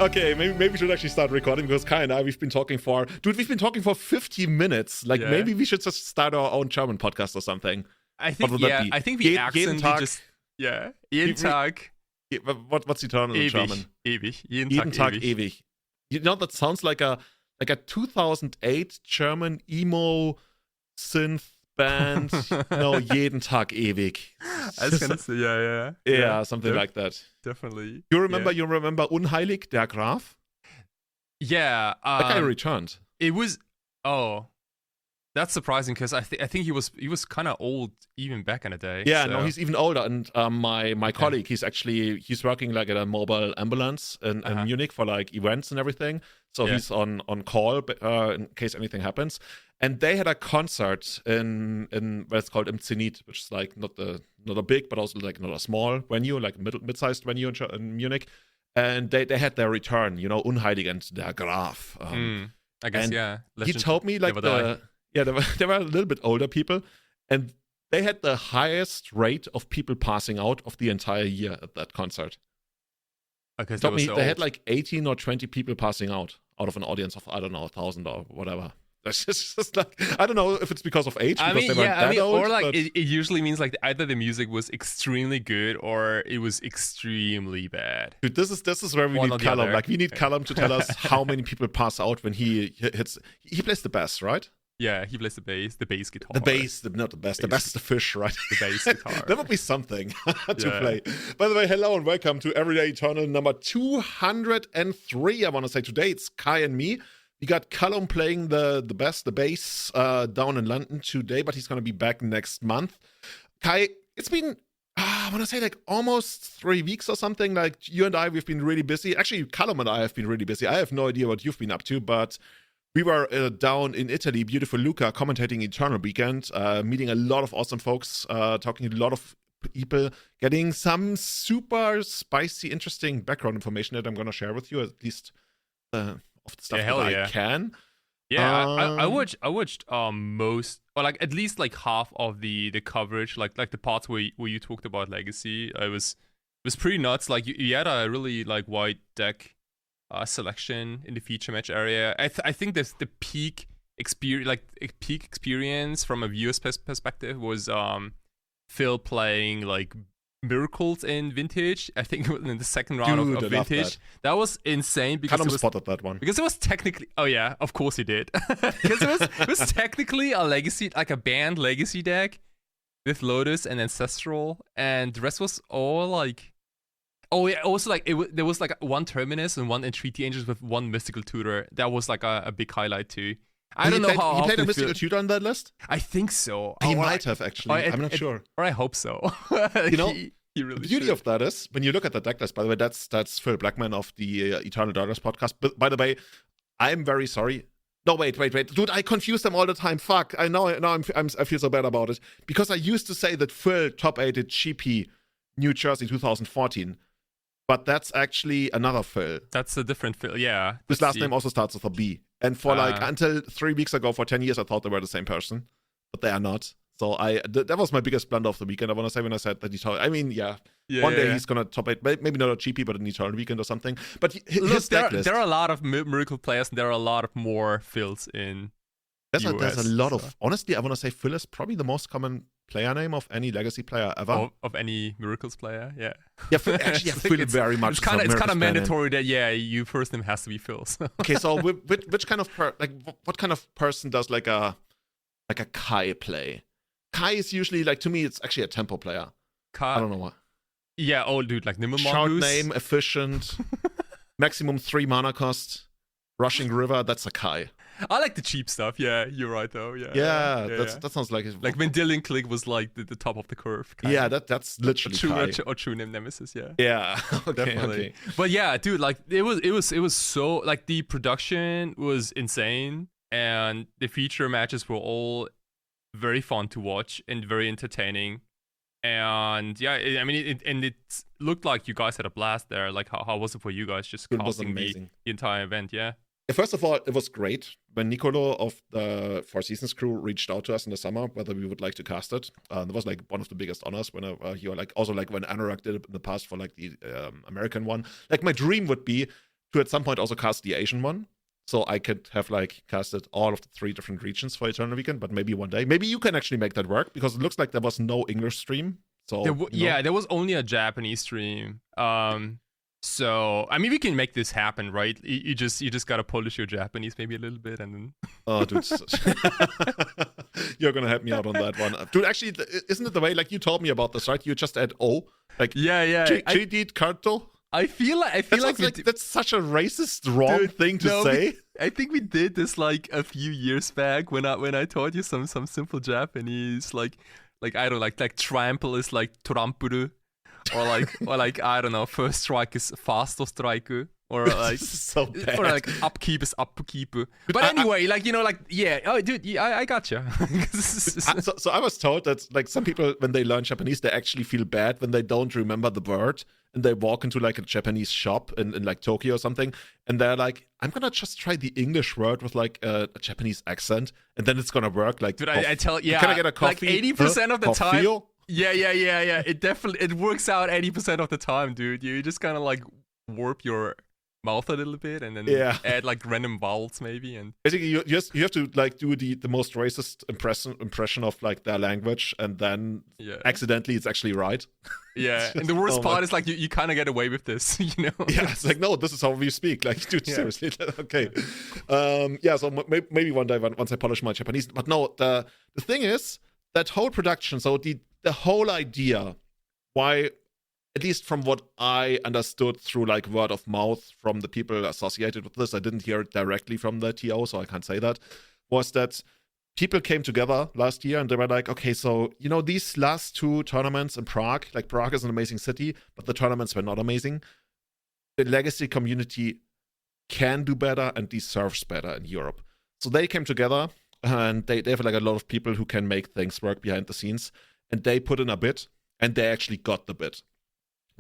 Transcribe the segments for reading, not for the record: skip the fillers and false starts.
Okay, maybe we should actually start recording because Kai and I, we've been talking for 50 minutes. Like, maybe we should just start our own German podcast or something. I think, I think we accidentally just, jeden Tag. What's eternal in German? Ewig. Jeden Tag ewig. You know, that sounds like a 2008 German emo synth band. No, jeden Tag ewig. I was gonna say, yeah, something like that. Definitely. You remember Unheilig, der Graf? Yeah. That guy returned. It was, that's surprising because I think he was kind of old even back in the day. Yeah, so. No, he's even older. And my colleague, he's working like at a mobile ambulance in Munich for like events and everything. So he's on call in case anything happens. And they had a concert in what's called Im Zenit, which is like not a big, but also like not a small venue, like a mid-sized venue in Munich. And they had their return, you know, Unheilig and der Graf. I guess, He told me like they were a little bit older people, and they had the highest rate of people passing out of the entire year at that concert. Okay, so they had like 18 or 20 people passing out of an audience of, I don't know, 1,000 or whatever. That's just like, I don't know if it's because of age, because they weren't that old. Or like it usually means like either the music was extremely good or it was extremely bad. Dude, this is where we need Callum. Like, we need Callum to tell us how many people pass out when he hits. He plays the bass, right? Yeah, he plays the bass guitar. The bass, not the bass. The bass is the fish, right? The bass guitar. That would be something to play. By the way, hello and welcome to Everyday Eternal number 203. I want to say today it's Kai and me. We got Callum playing the bass down in London today, but he's going to be back next month. Kai, it's been, I want to say like almost 3 weeks or something. Like you and I, we've been really busy. Actually, Callum and I have been really busy. I have no idea what you've been up to, but we were down in Italy, beautiful Lucca, commentating Eternal Weekend, meeting a lot of awesome folks, talking to a lot of people, getting some super spicy, interesting background information that I'm going to share with you, at least of the stuff that I can. Yeah, I watched most, or like at least like half of the coverage, like the parts where you talked about Legacy. It was pretty nuts. Like you had a really like wide deck selection in the feature match area. I think the peak experience from a viewer's perspective was Phil playing like Miracles in Vintage. I think in the second round of Vintage. That was insane because Callum spotted that one. Because it was technically, of course he did. Because it was technically a legacy, like a banned legacy deck with Lotus and Ancestral, and the rest was all like, also like there was like one Terminus and one Entreaty Angels with one Mystical Tutor. That was like a big highlight too. I don't know how he played a Mystical Tutor on that list? I think so. He might have, actually. I'm not sure. Or I hope so. You know, he really the beauty of that is, when you look at the deck list, by the way, that's Phil Blackman of the Eternal Daughters podcast. But by the way, I'm very sorry. No, wait. Dude, I confuse them all the time. Fuck. I feel so bad about it. Because I used to say that Phil top-8'd GP New Jersey 2014. But that's actually another Phil. That's a different Phil, yeah. His last name also starts with a B. And for until 3 weeks ago, for 10 years, I thought they were the same person. But they are not. So that was my biggest blunder of the weekend, I want to say, when I said that one day he's going to top 8, maybe not a GP, but an Eternal Weekend or something. But his deck list, there are a lot of Miracle players, and there are a lot of more Phils in There's a lot of, honestly, I want to say Phil is probably the most common player name of any Legacy player ever. Of any Miracles player, yeah. Yeah, Phil very much. It's kind of mandatory that your first name has to be Phil. So. Okay, so which kind of what kind of person does like a Kai play? Kai is usually, like, to me, it's actually a tempo player. Kai, I don't know what. Yeah, dude, like Nimble Short name, efficient, maximum 3 mana cost, rushing river. That's a Kai. I like the cheap stuff. Yeah, you're right though. Yeah. That sounds like like when Dylan Click was like the top of the curve. Yeah, that's literally Kai. Or True Name Nemesis. Yeah. Yeah. Definitely. Okay. But yeah, dude, like it was so, like, the production was insane, and the feature matches were all very fun to watch and very entertaining. And yeah, it looked like you guys had a blast there. Like, how was it for you guys, just casting the entire event? Yeah. First of all, it was great when Nicolo of the Four Seasons crew reached out to us in the summer whether we would like to cast it. That was like one of the biggest honors when you like, also like when Anorak did it in the past for like the American one. Like, my dream would be to at some point also cast the Asian one. So I could have like casted all of the 3 different regions for Eternal Weekend, but maybe one day. Maybe you can actually make that work, because it looks like there was no English stream. So there was only a Japanese stream. So I mean, we can make this happen, right? You just gotta polish your Japanese maybe a little bit, and then. Oh, dude, you're gonna help me out on that one, dude. Actually, isn't it the way like you told me about this, right? You just add O, like Chidit Karto. I feel like that's such a racist, wrong thing to say. I think we did this like a few years back when I taught you some simple Japanese, like I don't like trample is like trampuru, or like I don't know, first strike is fasto strike, or like so bad. Or like upkeep is upkeep. But anyway, oh dude, I gotcha. So I was told that like some people, when they learn Japanese, they actually feel bad when they don't remember the word, and they walk into like a Japanese shop in like Tokyo or something, and they're like, I'm gonna just try the English word with like a Japanese accent, and then it's gonna work. Like, dude, I tell you, can I get a coffee? Like 80% of the time. Yeah. It works out 80% of the time, dude. You just kind of like warp your mouth a little bit, and then add like random vowels maybe, and basically you have to like do the most racist impression of like their language, and then accidentally it's actually right. Yeah, and the worst part is like you kind of get away with this, you know. Yeah, it's like, no, this is how we speak. Like, dude, seriously. Okay. So maybe one day once I polish my Japanese. But no, the thing is that whole production. So the whole idea, why, at least from what I understood through like word of mouth from the people associated with this, I didn't hear it directly from the TO, so I can't say that, was that people came together last year and they were like, okay, so, you know, these last 2 tournaments in Prague, like Prague is an amazing city, but the tournaments were not amazing. The Legacy community can do better and deserves better in Europe. So they came together, and they have like a lot of people who can make things work behind the scenes, and they put in a bid, and they actually got the bid.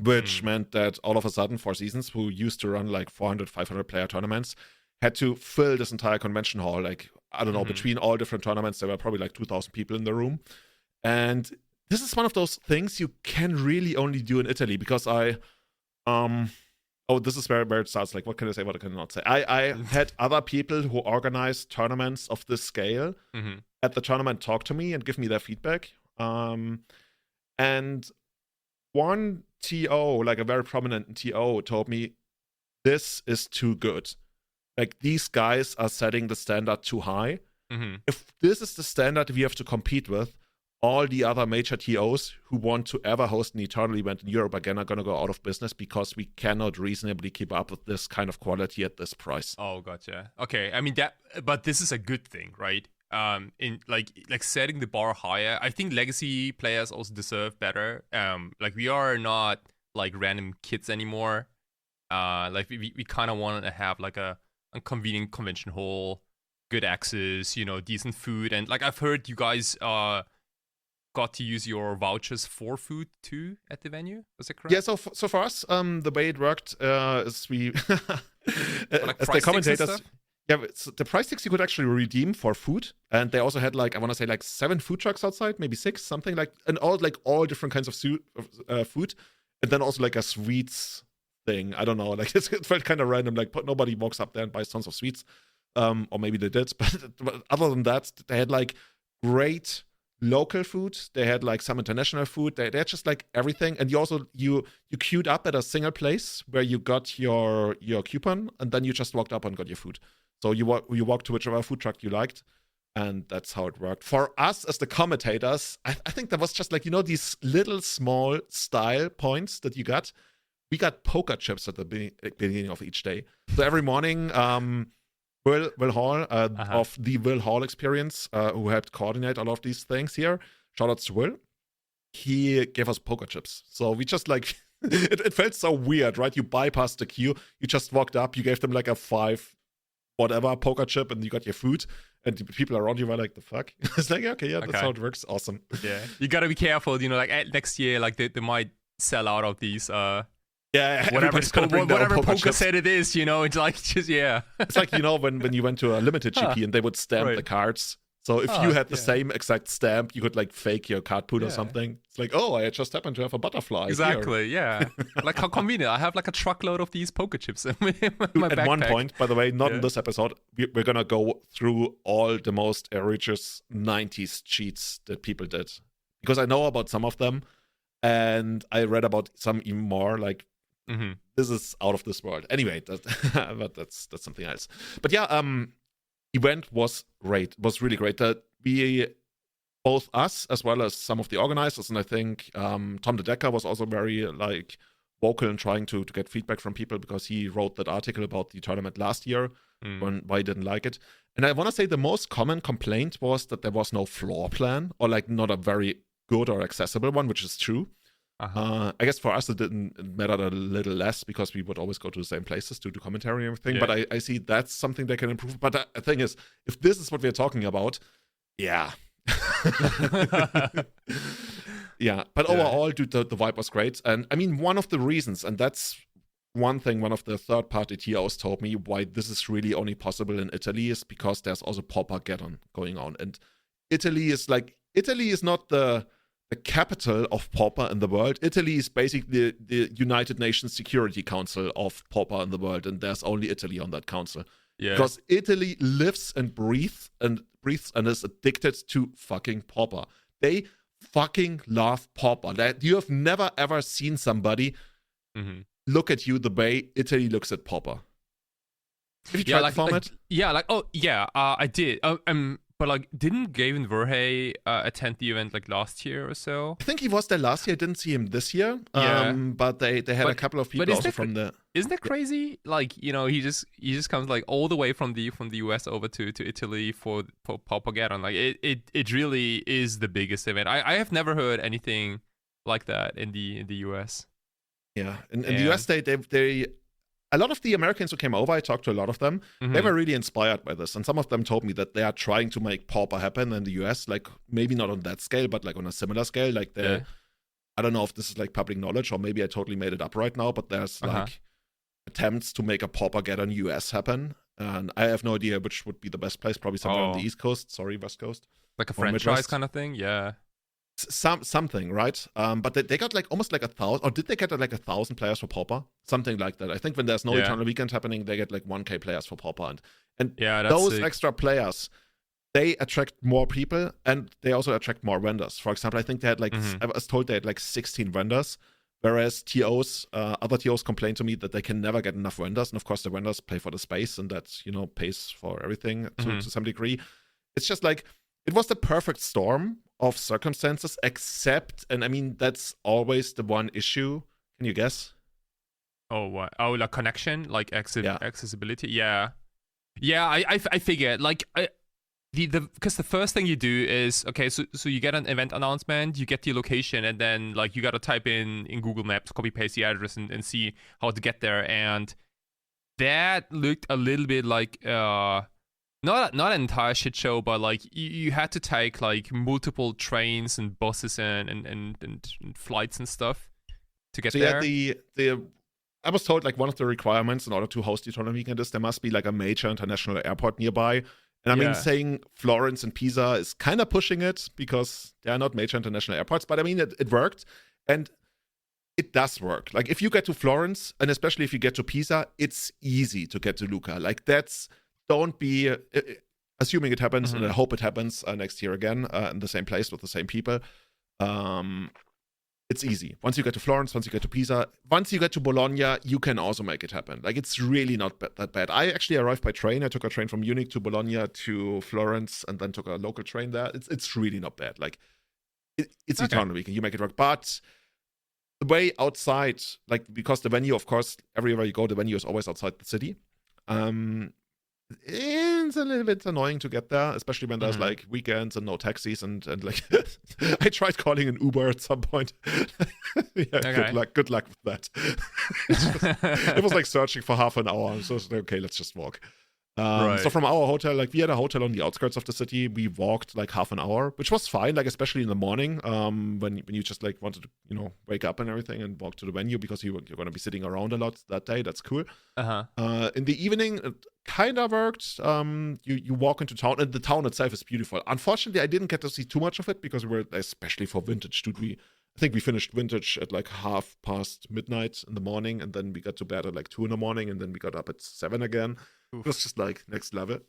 Which meant that all of a sudden, Four Seasons, who used to run like 400, 500 player tournaments, had to fill this entire convention hall. Like, I don't know, between all different tournaments, there were probably like 2,000 people in the room. And this is one of those things you can really only do in Italy, because this is where it starts. Like, what can I say, what can I not say? I had other people who organized tournaments of this scale at the tournament talk to me and give me their feedback. And one TO, like a very prominent TO, told me, this is too good. Like, these guys are setting the standard too high. If this is the standard we have to compete with, all the other major TOs who want to ever host an Eternal event in Europe again are going to go out of business, because we cannot reasonably keep up with this kind of quality at this price. Oh, gotcha. Okay, I mean but this is a good thing, right? In like setting the bar higher. I think Legacy players also deserve better. Like, we are not like random kids anymore. Like we kind of want to have like a convenient convention hall, good access, you know, decent food, and like I've heard you guys got to use your vouchers for food too at the venue. Was that correct? Yeah. So for us, the way it worked is we like as the commentators. Yeah, the price sticks you could actually redeem for food, and they also had like, I want to say like 7 food trucks outside, maybe 6, something like, and all different kinds of food, and then also like a sweets thing. I don't know, like it felt kind of random. Like, nobody walks up there and buys tons of sweets, or maybe they did, but other than that, they had like great local food. They had like some international food. They had just like everything, and you also you queued up at a single place where you got your coupon, and then you just walked up and got your food. So you walk to whichever food truck you liked, and that's how it worked. For us as the commentators, I think there was just like, you know, these little small style points that you got. We got poker chips at the beginning of each day. So every morning, Will Hall of the Will Hall Experience, who helped coordinate all of these things here, shout outs to Will, he gave us poker chips. So we just like, it felt so weird, right? You bypassed the queue, you just walked up, you gave them like a 5 whatever poker chip, and you got your food, and the people around you were like, the fuck? It's like, okay, yeah, that's how it works. Awesome. Yeah, you gotta be careful, you know, like next year, like they might sell out of these whatever poker set it is, you know. It's like, just it's like, you know, when you went to a limited GP and they would stamp the cards, So if you had the same exact stamp, you could like fake your card pool or something. It's like, oh, I just happened to have a butterfly. Exactly, yeah. Like how convenient. I have like a truckload of these poker chips in my backpack. At one point, by the way, not in this episode, we're going to go through all the most egregious 90s cheats that people did. Because I know about some of them, and I read about some even more. Like, this is out of this world. Anyway, but that's something else. But yeah, event was great. It was really great. We, both us as well as some of the organizers, and I think Tom the Decker was also very like vocal in trying to get feedback from people, because he wrote that article about the tournament last year why he didn't like it. And I want to say the most common complaint was that there was no floor plan, or like not a very good or accessible one, which is true. I guess for us it didn't matter a little less, because we would always go to the same places to do commentary and everything. But I see that's something they can improve. But the thing is, if this is what we're talking about, yeah. Yeah, but overall, dude, the vibe was great. And I mean, one of the reasons, and that's one thing one of the third-party TOs told me why this is really only possible in Italy, is because there's also Paupergeddon going on. And Italy is not the capital of Pauper in the world. Italy is basically the United Nations Security Council of Pauper in the world, and there's only Italy on that council. Yeah. Because Italy lives and breathes and is addicted to fucking Pauper. They fucking love Pauper. That you have never ever seen somebody look at you the way Italy looks at Pauper. Have you tried the format? I did. But like, didn't Gavin Verhey attend the event like last year or so? I think he was there last year. I didn't see him this year. But they had a couple of people also from the. Isn't that crazy? Like, you know, he just comes like all the way from the US over to Italy for Paupergeddon. Like it really is the biggest event. I have never heard anything like that in the US. Yeah, in the US they. A lot of the Americans who came over, I talked to a lot of them, they were really inspired by this. And some of them told me that they are trying to make Pauper happen in the US, like maybe not on that scale, but like on a similar scale. Like I don't know if this is like public knowledge, or maybe I totally made it up right now, but there's like attempts to make a Paupergeddon US happen. And I have no idea which would be the best place, probably somewhere on the East Coast. Sorry, West Coast. Like a franchise kind of thing, yeah. Something, right? But they got like almost like 1,000, or did they get like 1,000 players for Pauper? Something like that. I think when there's no Eternal Weekend happening, they get like 1K players for Pauper, and those sick. Extra players, they attract more people, and they also attract more vendors. For example, I think they had like I was told they had like 16 vendors, whereas other TOs complain to me that they can never get enough vendors, and of course the vendors pay for the space, and that pays for everything to some degree. It's just like it was the perfect storm of circumstances, except, and I mean, that's always the one issue. Can you guess? Oh, what? Oh, like connection, like accessibility. Yeah. I figured like because the first thing you do is so you get an event announcement, you get the location, and then like you gotta type in Google Maps, copy paste the address, and see how to get there. And that looked a little bit like not an entire shit show, but like you had to take like multiple trains and buses and flights and stuff to get there. Yeah, I was told like one of the requirements in order to host the tournament weekend is there must be like a major international airport nearby. And I mean, saying Florence and Pisa is kind of pushing it, because they are not major international airports. But I mean, it worked, and it does work. Like if you get to Florence, and especially if you get to Pisa, it's easy to get to Lucca. Like don't be assuming it happens, and I hope it happens next year again in the same place with the same people. It's easy. Once you get to Florence, once you get to Pisa, once you get to Bologna, you can also make it happen. Like it's really not that bad. I actually arrived by train. I took a train from Munich to Bologna to Florence, and then took a local train there. It's really not bad. Like it's Eternal Weekend. You make it work. But the way outside, like because the venue, of course, everywhere you go, the venue is always outside the city. It's a little bit annoying to get there, especially when there's like weekends and no taxis and like I tried calling an Uber at some point. Good luck with that. It was like searching for half an hour. So okay, let's just walk. So from our hotel, like we had a hotel on the outskirts of the city. We walked like half an hour, which was fine, like especially in the morning, when you just like wanted to, wake up and everything and walk to the venue because you're going to be sitting around a lot that day. That's cool. In the evening, it kind of worked. You walk into town, and the town itself is beautiful. Unfortunately, I didn't get to see too much of it because we were, especially for Vintage, I think we finished Vintage at like midnight in the morning, and then we got to bed at like 2 in the morning, and then we got up at 7 again. Oof. It was just like next level.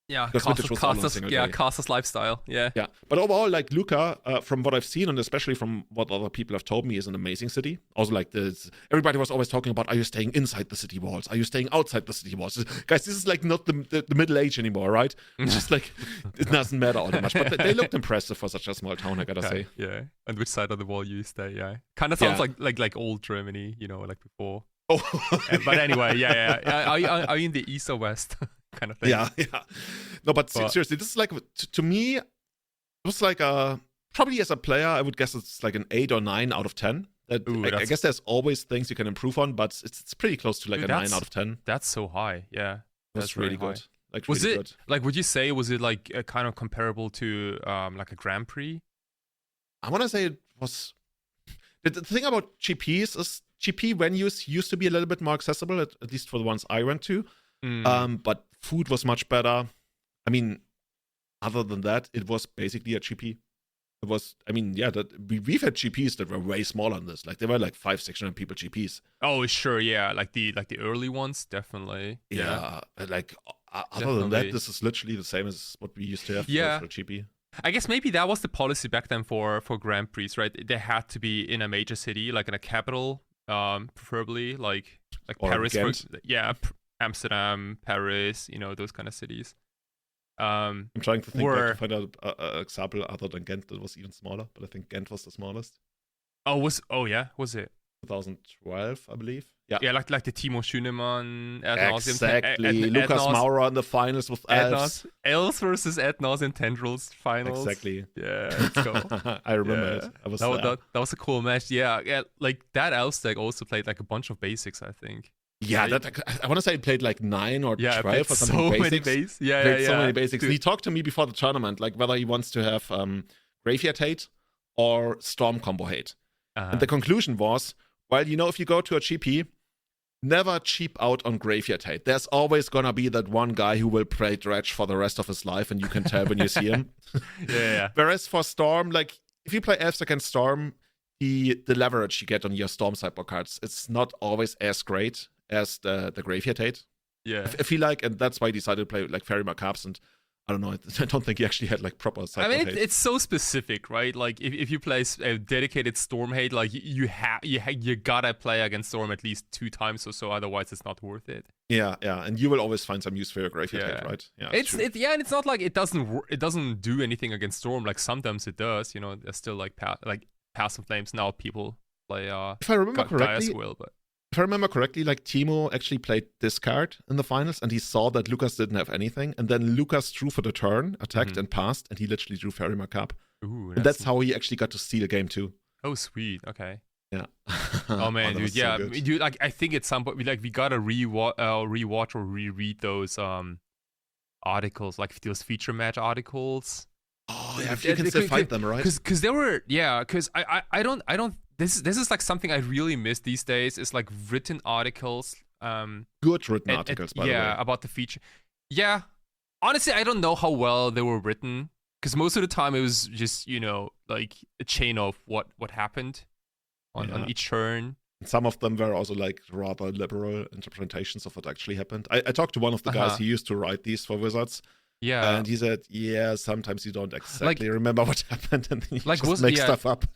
Yeah, Casas lifestyle. Yeah. But overall, like Lucca, from what I've seen, and especially from what other people have told me, is an amazing city. Also, like everybody was always talking about, are you staying inside the city walls? Are you staying outside the city walls? Guys, this is like not the Middle Age anymore, right? It's just like, it doesn't matter all that much. But they looked impressive for such a small town, I gotta say. Yeah. And which side of the wall you stay, yeah. Kind of sounds like old Germany, like before. Oh. But anyway, yeah. Are you in the east or west? Kind of thing. Yeah. No, but seriously, this is like, to me, it was like probably as a player, I would guess it's like an 8 or 9 out of 10. I guess there's always things you can improve on, but it's pretty close to like a 9 out of 10. That's so high, yeah. That's really good. Like, was really it good. like? Would you say was it like kind of comparable to like a Grand Prix? I want to say it was. The thing about GPs is GP venues used to be a little bit more accessible, at least for the ones I went to. But food was much better. I mean, other than that, it was basically a GP. It was, we've had GPs that were way smaller than this. Like they were like 500-600 people GPs. Oh, sure, yeah, like the early ones, definitely. Yeah, like other than that, this is literally the same as what we used to have for GP. I guess maybe that was the policy back then for Grand Prix, right? They had to be in a major city, like in a capital, preferably like Paris. Amsterdam, Paris, those kind of cities. I'm trying to think to find out an example other than Ghent that was even smaller, but I think Ghent was the smallest. Was it 2012, I believe? Yeah, like the Timo Schünemann, exactly. Lucas Moura in the finals with Elves. Elves versus Ad Nauseam Tendrils finals. Exactly. Yeah, let's go. I remember it. That was a cool match. Yeah, like that Elves deck also played like a bunch of basics, I think. Yeah, I want to say it played like 9 or 12 or something. So basics. Many base. So many basics. Dude. He talked to me before the tournament, like whether he wants to have Graveyard Hate or Storm Combo Hate. And the conclusion was, well, if you go to a GP, never cheap out on Graveyard Hate. There's always gonna be that one guy who will play Dredge for the rest of his life, and you can tell when you see him. Yeah. Whereas for Storm, like if you play Elves against Storm, the leverage you get on your Storm sideboard cards, it's not always as great as the Graveyard Hate. Yeah. I feel like, and that's why I decided to play like Fairy Macabres, and I don't know, I don't think he actually had like proper sideboard hate. It's so specific, right? Like if you play a dedicated Storm hate, like you gotta play against Storm at least 2 times or so, otherwise it's not worth it. Yeah, and you will always find some use for your Graveyard hate, right? Yeah, and it's not like it doesn't do anything against Storm. Like sometimes it does. There's still like Passive Flames now. People play if I remember correctly, but. If I remember correctly, like Timo actually played this card in the finals, and he saw that Lucas didn't have anything, and then Lucas drew for the turn, attacked and passed, and he literally drew Fairy Macabre. Ooh, and that's how he actually got to steal game 2. Oh, sweet. Okay. Yeah. Oh man, dude. Yeah, so dude. Like I think at some point, we gotta rewatch or reread those articles, like those feature match articles. Oh yeah, if you can still find them, right? Because they were, because I don't. This is like something I really miss these days. It's like written articles. Good written articles, by the way. Yeah, about the feature. Yeah, honestly, I don't know how well they were written, because most of the time it was just like a chain of what happened on each turn. Some of them were also like rather liberal interpretations of what actually happened. I talked to one of the guys. He used to write these for Wizards. Yeah, and he said, sometimes you don't exactly remember what happened, and then you just make stuff up.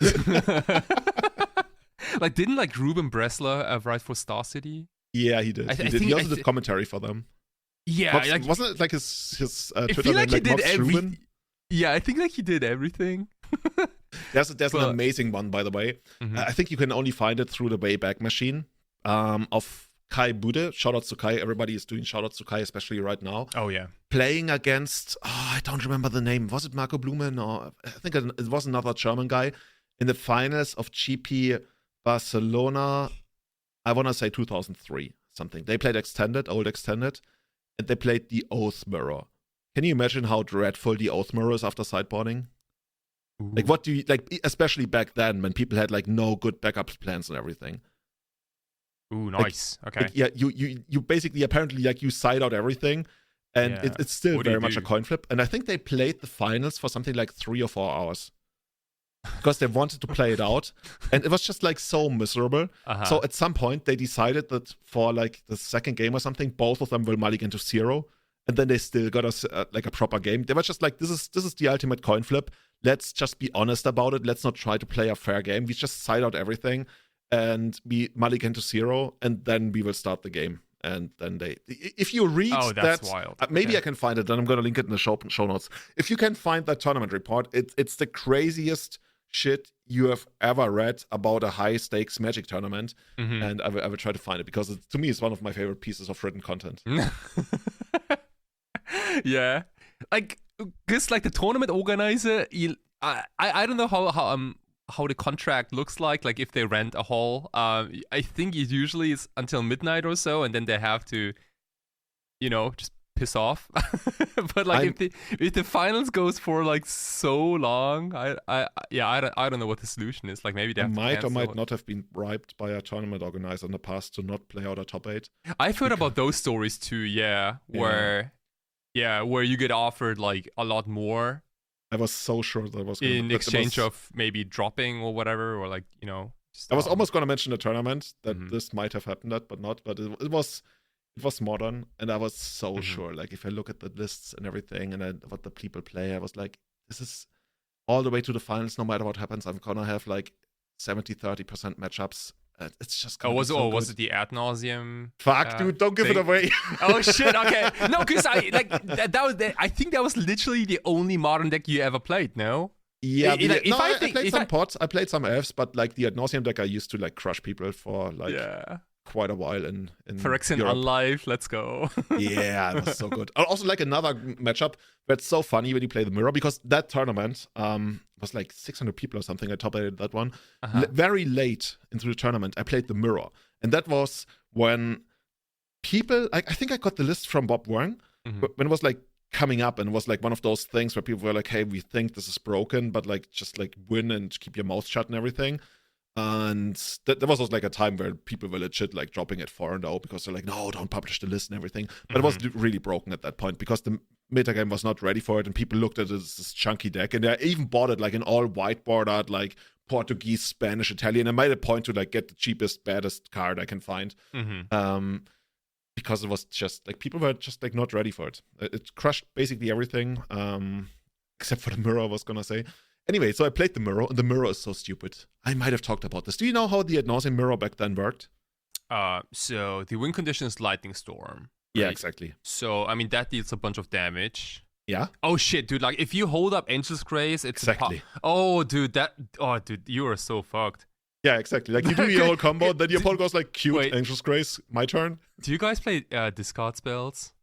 Like, didn't like Ruben Bressler write for Star City? Yeah, he did. He also did commentary for them. Yeah, wasn't it like his Twitter I feel like name, he did everything. Yeah, I think like he did everything. There's an amazing one, by the way. I think you can only find it through the Wayback Machine of Kai Bude. Shoutouts to Kai. Everybody is doing shoutouts to Kai, especially right now. Oh, yeah. Playing against, I don't remember the name. Was it Marco Blumen? Or I think it was another German guy in the finals of GP Barcelona. I want to say 2003, something. They played old extended. and they played the Oath Mirror. Can you imagine how dreadful the Oath Mirror is after sideboarding? Ooh. Like, what do you like? Especially back then, when people had like no good backup plans and everything. Ooh, nice. Like, okay. Like, yeah, you basically apparently like you side out everything, and it's still very much a coin flip. And I think they played the finals for something like 3 or 4 hours because they wanted to play it out, and it was just like so miserable. So at some point they decided that for like the second game or something, both of them will mulligan to 0, and then they still got us like a proper game. They were just like, this is the ultimate coin flip. Let's just be honest about it. Let's not try to play a fair game. We just side out everything, and we mulligan to 0, and then we will start the game. And then if you read that's wild. Maybe I can find it, and I'm going to link it in the show notes. If you can find that tournament report, it's the craziest shit you have ever read about a high stakes Magic tournament. And I will try to find it, because to me it's one of my favorite pieces of written content. Yeah, like, because like the tournament organizer, I don't know how the contract looks like if they rent a hall. I think it usually is until midnight or so, and then they have to, just piss off. But like if the finals goes for like so long, I don't know what the solution is. Like, maybe they have might or might not have been bribed by a tournament organizer in the past to not play out a top 8. I've heard about those stories too. Where you get offered like a lot more. I was so sure that was in exchange of maybe dropping or whatever, or like, I was almost going to mention the tournament that this might have happened, but not. But it was modern, and I was so sure. Like, if I look at the lists and everything, and what the people play, I was like, this is all the way to the finals. No matter what happens, I'm gonna have like 70-30% matchups. It's just was it the ad nauseum? Fuck, dude, don't give it away. Oh shit, okay. No, because I think that was literally the only modern deck you ever played, no? Yeah, I played some pots, I played some elves, but like the ad nauseum deck I used to like crush people for like quite a while in Phyrexian Unlife, let's go. Yeah, it was so good. Also, like, another matchup that's so funny when you play the mirror, because that tournament was like 600 people or something. I top-8'd that one. Very late into the tournament, I played the mirror, and that was when people, I think I got the list from Bob Warren, when it was like coming up, and it was like one of those things where people were like, hey, we think this is broken, but like, just like win and keep your mouth shut and everything. And there was also like a time where people were legit like dropping it 4-0 because they're like, no, don't publish the list and everything. But it was really broken at that point, because the metagame was not ready for it, and people looked at it as this chunky deck, and they even bought it like in all white bordered, like Portuguese, Spanish, Italian. I made a point to like get the cheapest, baddest card I can find. Because it was just like, people were just like not ready for it. It crushed basically everything, except for the mirror, I was gonna say. Anyway, so I played the mirror, and the mirror is so stupid. I might have talked about this. Do you know how the ad nauseam mirror back then worked? So the win condition is Lightning Storm. Right? Yeah, exactly. So, I mean, that deals a bunch of damage. Yeah? Oh, shit, dude. Like, if you hold up Angel's Grace, it's exactly. Dude, you are so fucked. Yeah, exactly. Like, you do your whole combo, then your opponent goes like, cute, Angel's Grace, my turn. Do you guys play discard spells?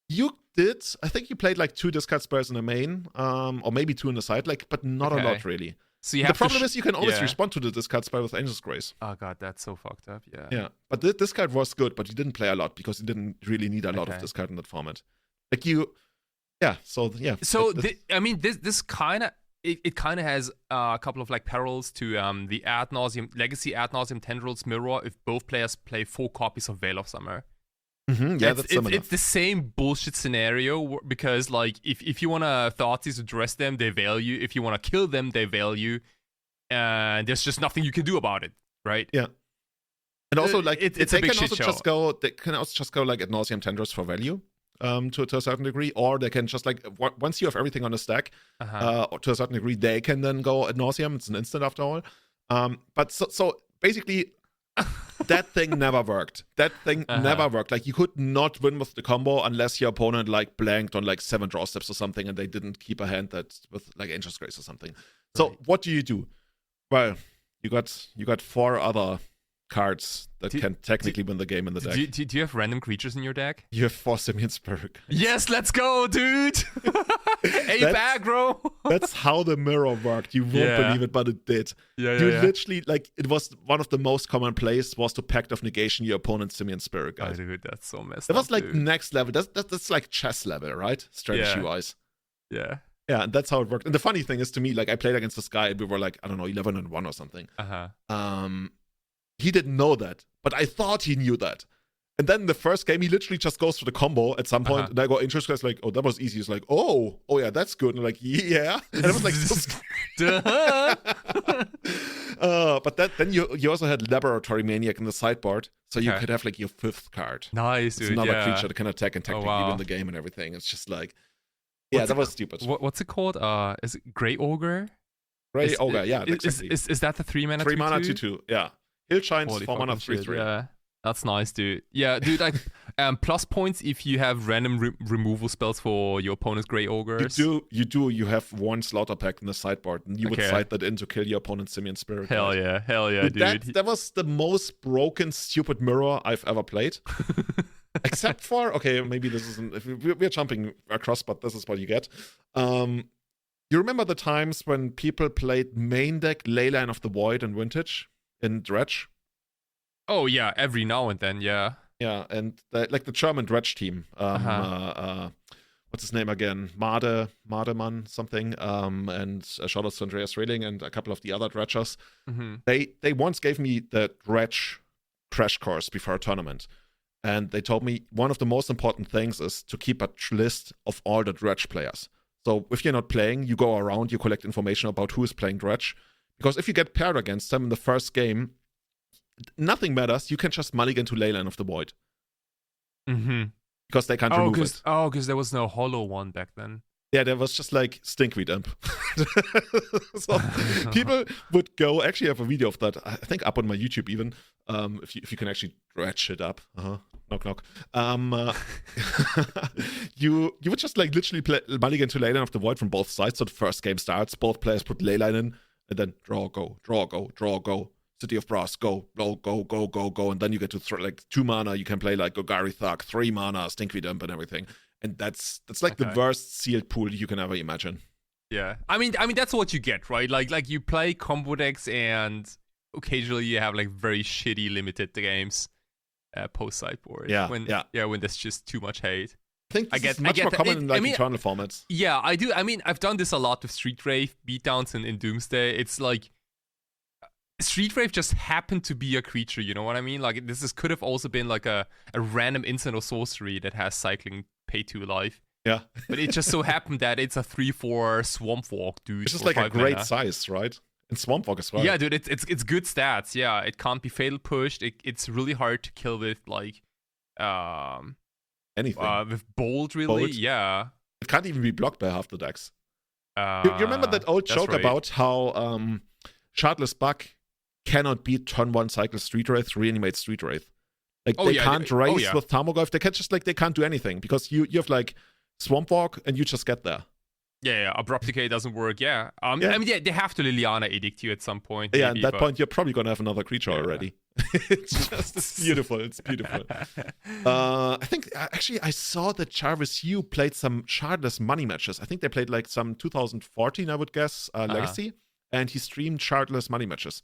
You did. I think you played like 2 discard spells in the main, or maybe 2 in the side, like, but not a lot, really. So the problem is you can always respond to the discard spell with Angel's Grace. Oh god, that's so fucked up. Yeah, but this card was good, but you didn't play a lot because you didn't really need a lot of this card in that format. Like So this kind of it kind of has a couple of like parallels to the ad nauseum legacy ad nauseum Tendrils mirror. If both players play 4 copies of Veil of Summer. Yeah, that's similar. It's the same bullshit scenario, because like if you want to Thoughtseize to dress them, they veil you. If you want to kill them, they veil you. And there's just nothing you can do about it, right? Yeah. And also, like, it's a big shit show. They can also just go like ad nauseam Tendrils for value, to a certain degree, or they can just like once you have everything on the stack, to a certain degree, they can then go ad nauseam. It's an instant after all. But so basically. That thing never worked. Never worked. Like, you could not win with the combo unless your opponent like blanked on like 7 draw steps or something, and they didn't keep a hand that with like Angel's Grace or something. So what do? Well, you got 4 other cards that can technically win the game in the deck. Do you have random creatures in your deck? You have 4 Simian Spirit. Yes, let's go, dude! Aggro! That's how the mirror worked. You won't believe it, but it did. Literally, like, it was one of the most common plays was to Pact of Negation your opponent's Simian Spirit guide. Oh, dude, that's so messed up. It was like dude. Next level. That's like chess level, right? Strategy-wise. Yeah. Yeah, and that's how it worked. And the funny thing is, to me, like, I played against this guy, and we were like, I don't know, 11-1 or something. He didn't know that, but I thought he knew that. And then the first game, he literally just goes for the combo at some point, and I got interested. I was like, oh, that was easy. He's like, oh yeah, that's good. And I'm like, yeah. And I was like, so but then you also had Laboratory Maniac in the sideboard, so you could have like your 5th card. Nice, it's dude. Another creature that can attack and technically win the game and everything. It's just like, that was stupid. What's it called? Is it Grey Ogre? Grey Ogre, yeah. Exactly. Is that the 3-mana 3 mana 2/2? Yeah. Hill Shines 4 mana 3/3. Yeah. That's nice, dude. Yeah, dude, like, plus points if you have random removal spells for your opponent's Grey Ogres. You do. You have 1 Slaughter Pact in the sideboard, and you would side that in to kill your opponent's Simian Spirit. Hell yeah, dude. That was the most broken, stupid mirror I've ever played. Except for, okay, maybe this isn't, we're jumping across, but this is what you get. You remember the times when people played main deck Leyline of the Void in Vintage, in Dredge? Oh, yeah, every now and then, yeah. Yeah, and like the German Dredge team. What's his name again? Mardemann something. And shout out to Andreas Rehling and a couple of the other Dredgers. They once gave me the Dredge crash course before a tournament. And they told me one of the most important things is to keep a list of all the Dredge players. So if you're not playing, you go around, you collect information about who is playing Dredge. Because if you get paired against them in the first game, nothing matters. You can just mulligan to Leyline of the Void. Because they can't remove it. Oh, because there was no hollow one back then. Yeah, there was just like Stinkweed Imp. So people would go, actually I have a video of that, I think up on my YouTube even, if you can actually dredge it up. Knock, knock. You would just like literally play mulligan to Leyline of the Void from both sides. So the first game starts, both players put Leyline in, and then draw, go, draw, go, draw, go. City of Brass, go, and then you get to like 2 mana. You can play like Golgari Thug, 3 mana, Stinkweed Imp, and everything. And that's like the worst sealed pool you can ever imagine. Yeah, I mean that's what you get, right? Like you play combo decks, and occasionally you have like very shitty limited games post sideboard. When there's just too much hate. I think this is much more common in like Eternal formats. Yeah, I do. I mean, I've done this a lot with Street Wraith beatdowns in Doomsday. It's like Street Wraith just happened to be a creature, you know what I mean? Like, could have also been like a random instant or sorcery that has cycling pay 2 life. Yeah. But it just so happened that it's a 3/4 Swamp Walk, dude. It's just like a great size, right? And Swamp Walk as well. Yeah, dude, it's good stats. Yeah, it can't be fatal pushed. It's really hard to kill with like anything. With Bolt, really. Yeah. It can't even be blocked by half the decks. You remember that old joke about how Shardless Buck cannot beat turn 1 cycle Street Wraith, reanimate Street Wraith. Like they can't race with Tarmogoyf. They can't just like they can't do anything because you have like Swamp Walk and you just get there. Yeah, Abrupt Decay doesn't work. Yeah. I mean, they have to Liliana Edict you at some point. Yeah, maybe, at that point you're probably gonna have another creature already. It's beautiful. It's beautiful. I think actually I saw that Jarvis Yu played some Shardless money matches. I think they played like some 2014, I would guess, Legacy, and he streamed Shardless money matches.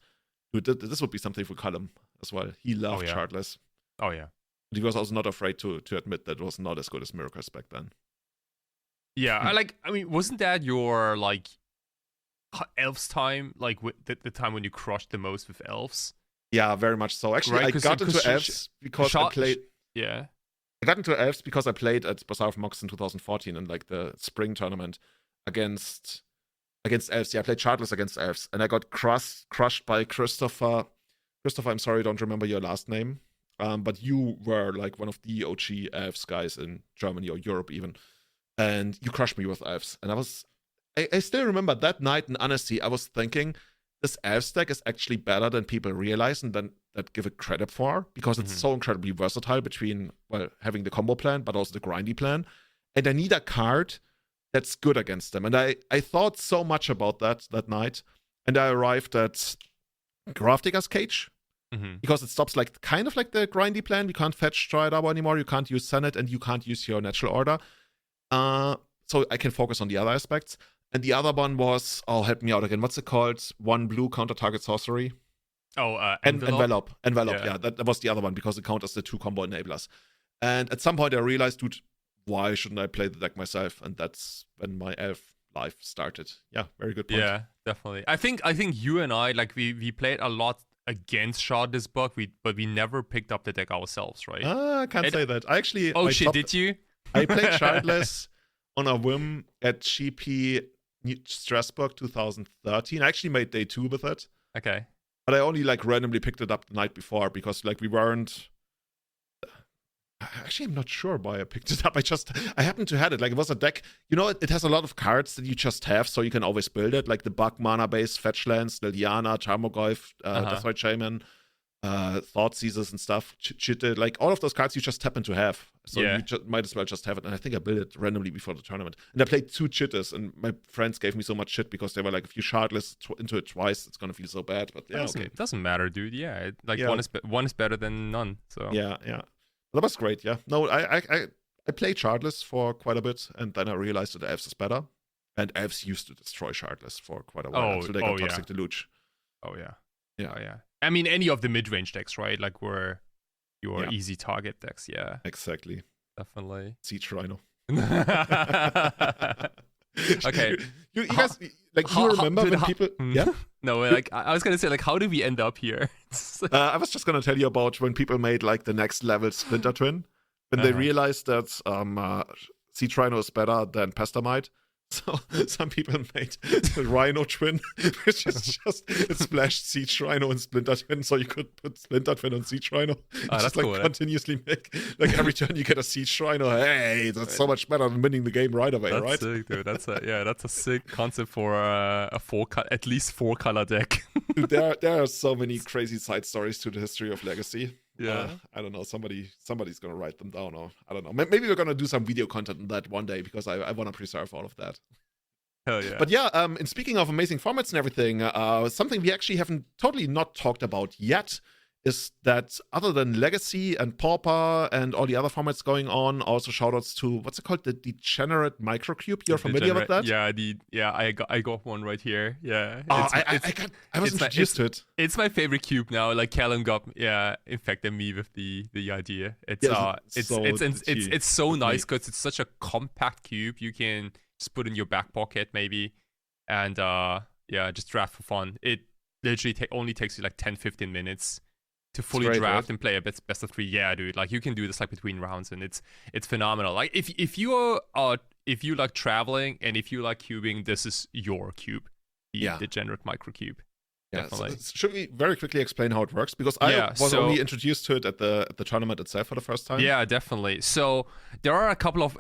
This would be something for Callum as well. He loved Shardless. Oh, yeah. But he was also not afraid to admit that it was not as good as Miracles back then. Yeah, I mean, wasn't that your, like, Elves time? Like, the time when you crushed the most with Elves? Yeah, very much so. Actually, I got into Elves because I played... Yeah. I got into Elves because I played at Bazaar of Mox in 2014 in, like, the spring tournament against Elves. Yeah, I played Shardless against Elves, and I got crushed by Christopher. Christopher, I'm sorry, I don't remember your last name. But you were like one of the OG Elves guys in Germany or Europe even. And you crushed me with Elves. And I still remember that night in honesty, I was thinking this Elves deck is actually better than people realize and that give it credit for, because it's so incredibly versatile between, well, having the combo plan, but also the grindy plan. And I need a card that's good against them. And I thought so much about that night. And I arrived at Grafdigger's Cage. because it stops like kind of like the grindy plan. You can't fetch Triadabo anymore. You can't use Senate, and you can't use your natural order. So I can focus on the other aspects. And the other one was, help me out again. What's it called? 1 blue counter target sorcery. Envelope. Envelope. Yeah, that was the other one because it counters the 2 combo enablers. And at some point I realized, dude, why shouldn't I play the deck myself? And that's when my elf life started. Yeah, very good point. Yeah, definitely. I think you and I, like, we played a lot against Shardless Buck, but we never picked up the deck ourselves, right? I can't say that. I actually... Did you? I played Shardless on a whim at GP Strasbourg 2013. I actually made day 2 with it. Okay. But I only like randomly picked it up the night before because like we weren't... Actually, I'm not sure why I picked it up. I happened to have it. Like, it was a deck, it has a lot of cards that you just have, so you can always build it. Like the Bug mana-based fetch lands, Liliana, Tarmogoyf, Deathrite Shaman, Thought Seizers and stuff, Chitte. Like, all of those cards you just happen to have. So you might as well just have it. And I think I built it randomly before the tournament. And I played 2 Chittes, and my friends gave me so much shit because they were like, if you shardless into it twice, it's going to feel so bad. But yeah, it doesn't matter, dude. Yeah, one is better than none. So yeah. That was great, yeah. No, I played Shardless for quite a bit, and then I realized that Elves is better. And Elves used to destroy Shardless for quite a while until they got Toxic Deluge. Oh, yeah. I mean, any of the mid-range decks, right? Like, were your easy target decks, yeah. Exactly. Definitely. Siege Rhino. Okay. You guys, like, you remember when people... Yeah? No, like, I was going to say, like, how did we end up here? I was just going to tell you about when people made, like, the next level Splinter Twin. When they realized that Siege Rhino is better than Pestamite. So some people made the Rhino Twin, which is just, it splashed Siege Rhino and Splinter Twin, so you could put Splinter Twin on Siege Rhino. That's like cool, continuously make, like every turn you get a Siege Rhino. Hey, that's so much better than winning the game right away, right? That's sick, dude. That's a sick concept for at least 4-color deck. Dude, there are so many crazy side stories to the history of Legacy. Yeah, I don't know. Somebody's gonna write them down, or I don't know. Maybe we're gonna do some video content on that one day because I want to preserve all of that. Hell yeah! But yeah, and speaking of amazing formats and everything, something we actually haven't totally not talked about yet is that other than Legacy and Pauper and all the other formats going on, also shoutouts to what's it called, the Degenerate Microcube. You're familiar with that? Yeah, I got one right here. Yeah. I was introduced to it. It's my favorite cube now. Like Callum infected me with the idea. It's so nice because it's such a compact cube. You can just put in your back pocket maybe, and just draft for fun. It literally only takes you like 10-15 minutes to fully draft and play a best of 3. Yeah, dude, like you can do this like between rounds, and it's phenomenal. Like if you like traveling and if you like cubing, this is your cube, the Degenerate Microcube. Yeah, so should we very quickly explain how it works? Because I was only introduced to it at the tournament itself for the first time. Yeah, definitely. So there are a couple of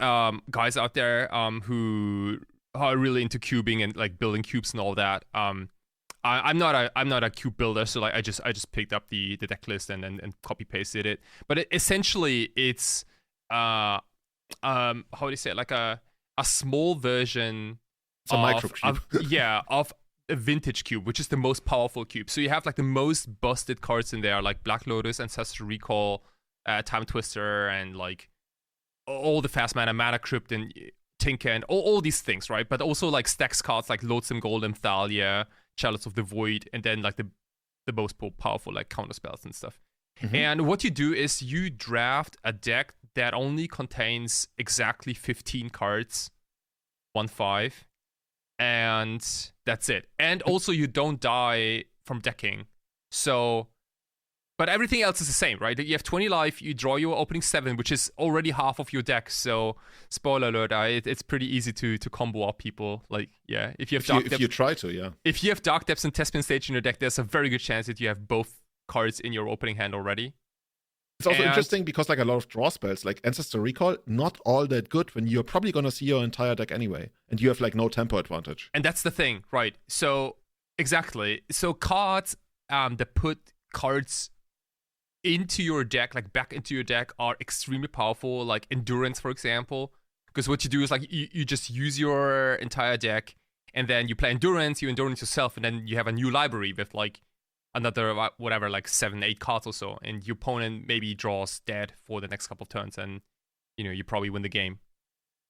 guys out there who are really into cubing and like building cubes and all that. I'm not a cube builder, so like I just picked up the deck list and copy pasted it. But essentially it's how do you say it? Like a small version of microcube. Of a vintage cube, which is the most powerful cube. So you have like the most busted cards in there, like Black Lotus, Ancestral Recall, Time Twister, and like all the fast mana Crypt and Tinker and all these things, right? But also like stacks cards like Loathsome Golem, Thalia, Chalice of the Void, and then like the most powerful like counter spells and stuff. Mm-hmm. And what you do is you draft a deck that only contains exactly 15 cards, 1/5, and that's it. And also you don't die from decking. So, but everything else is the same, right? You have 20 life, you draw your opening 7, which is already half of your deck. So, spoiler alert, it's pretty easy to combo up people. Like, yeah, if you try to, if you have Dark Depths and Tespin Stage in your deck, there's a very good chance that you have both cards in your opening hand already. It's also interesting because like a lot of draw spells, like Ancestor Recall, not all that good when you're probably going to see your entire deck anyway. And you have like no tempo advantage. And that's the thing, right? So, exactly. So cards that put cards into your deck, like back into your deck, are extremely powerful, like Endurance, for example. Because what you do is like you just use your entire deck and then you play Endurance, you Endurance yourself, and then you have a new library with like another whatever, like 7-8 cards or so, and your opponent maybe draws dead for the next couple of turns, and you probably win the game.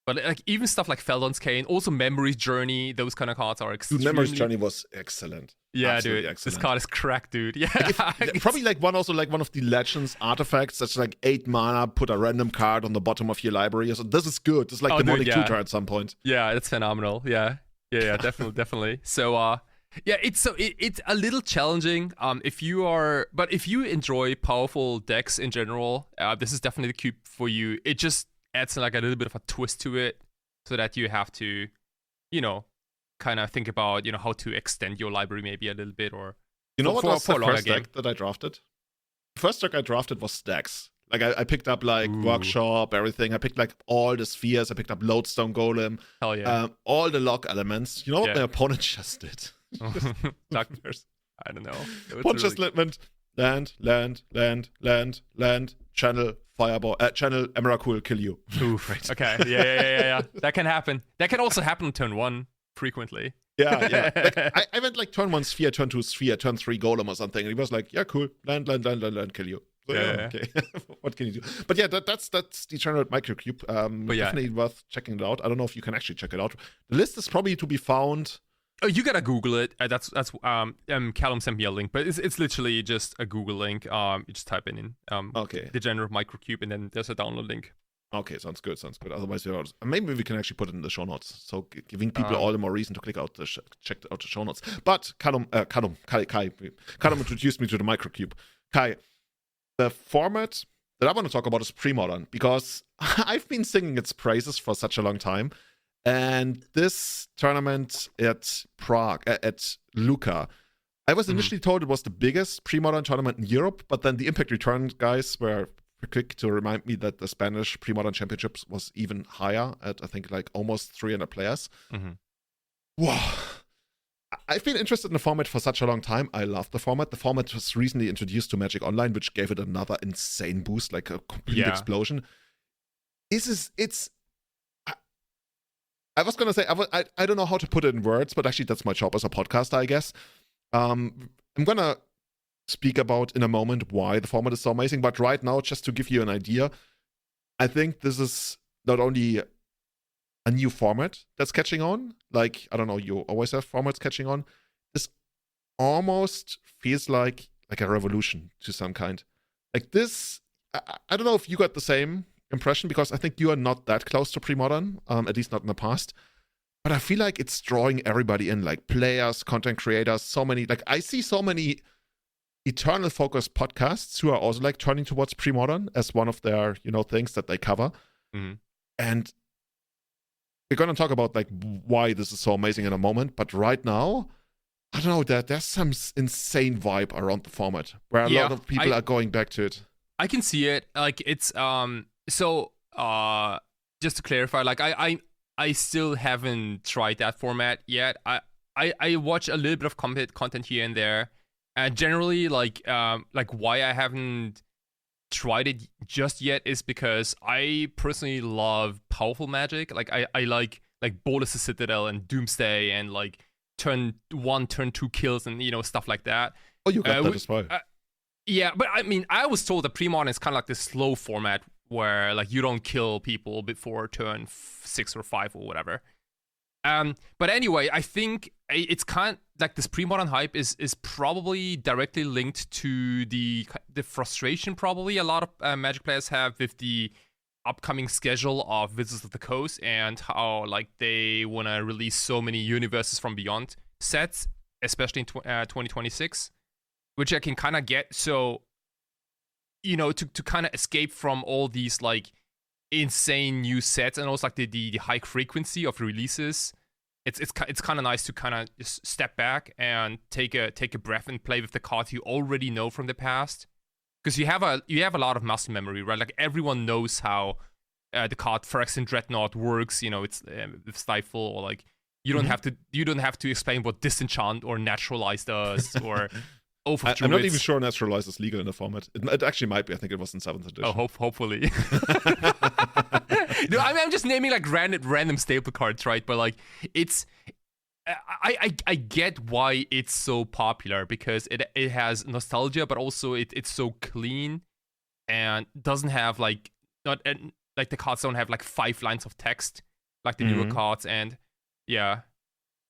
But like even stuff like Feldon's Cane, also Memory's Journey, those kind of cards are extremely... Dude, Memory's Journey was excellent. Yeah, Absolutely dude, excellent. this card is cracked, dude. Yeah, probably like one of the Legends artifacts that's like 8 mana, put a random card on the bottom of your library. So this is good. It's like demonic tutor at some point. Yeah, it's phenomenal. Yeah, definitely. So it's a little challenging. If you enjoy powerful decks in general, this is definitely the cube for you. It just adds like a little bit of a twist to it, so that you have to, kind of think about how to extend your library maybe a little bit, or what was the first deck that I drafted? The first deck I drafted was Stacks. Like I picked up like Workshop, everything. I picked like all the spheres. I picked up Lodestone Golem. Hell yeah. All the lock elements. You know what my opponent just did? Nightmares. I don't know. Opponent just went land, channel Fireball, channel Emrakul, kill you. Oof. Right. Okay. Yeah. That can happen. That can also happen on turn 1 frequently. Yeah. Like, I went like turn 1 sphere, turn 2 sphere, turn 3 golem or something, and he was like, yeah, cool, land, kill you. So, okay. What can you do? But yeah, that's Degenerate Microcube. Definitely worth checking it out. I don't know if you can actually check it out. The list is probably to be found. Oh, you gotta Google it. That's Callum sent me a link, but it's literally just a Google link. You just type in Degenerate Microcube, and then there's a download link. Okay, sounds good. Otherwise, maybe we can actually put it in the show notes, so giving people all the more reason to check out the show notes. But Kai introduced me to the Microcube. Kai, the format that I want to talk about is Premodern, because I've been singing its praises for such a long time. And this tournament at Prague, at Lucca, I was initially told it was the biggest Premodern tournament in Europe, but then the Impact Return guys were quick to remind me that the Spanish Premodern Championships was even higher at, I think, like almost 300 players. Wow. I've been interested in the format for such a long time. I love the format. The format was recently introduced to Magic Online, which gave it another insane boost, like a complete explosion. I was going to say, I don't know how to put it in words, but actually that's my job as a podcaster, I guess. I'm going to speak about in a moment why the format is so amazing, but right now, just to give you an idea, I think this is not only a new format that's catching on, like, I don't know, you always have formats catching on. This almost feels like a revolution to some kind. Like this, I don't know if you got the same impression, because I think you are not that close to Premodern, at least not in the past. But I feel like it's drawing everybody in, like players, content creators, so many. Like I see so many Eternal focused podcasts who are also like turning towards Premodern as one of their things that they cover. And we're gonna talk about like why this is so amazing in a moment. But right now, I don't know, there's some insane vibe around the format where a lot of people are going back to it. I can see it. Like it's so just to clarify, like I still haven't tried that format yet. I watch a little bit of content here and there, and generally like why I haven't tried it just yet is because I personally love powerful Magic. Like I like Bolas the Citadel and Doomsday and like turn 1, turn 2 kills and stuff like that. Oh, you got that as well. Yeah, but I mean, I was told that Premodern is kind of like this slow format where like you don't kill people before turn 6 or 5 or whatever. But anyway, I think it's kind of like this Premodern hype is probably directly linked to the frustration probably a lot of Magic players have with the upcoming schedule of Wizards of the Coast and how like they want to release so many Universes from Beyond sets, especially in 2026, which I can kind of get. So, to kind of escape from all these like insane new sets and also like the high frequency of releases, it's kind of nice to kind of just step back and take a breath and play with the cards you already know from the past, because you have a lot of muscle memory, right? Like everyone knows how the card Phyrexian Dreadnought works. It's with Stifle, or like you don't have to explain what Disenchant or Naturalize does or. I'm not even sure Naturalize is legal in the format. It actually might be. I think it was in 7th edition. Oh, hopefully. No, I'm just naming like random staple cards, right? But like I get why it's so popular because it has nostalgia, but also it's so clean and doesn't have like not like the cards don't have like 5 lines of text like the newer Mhm. cards, and yeah.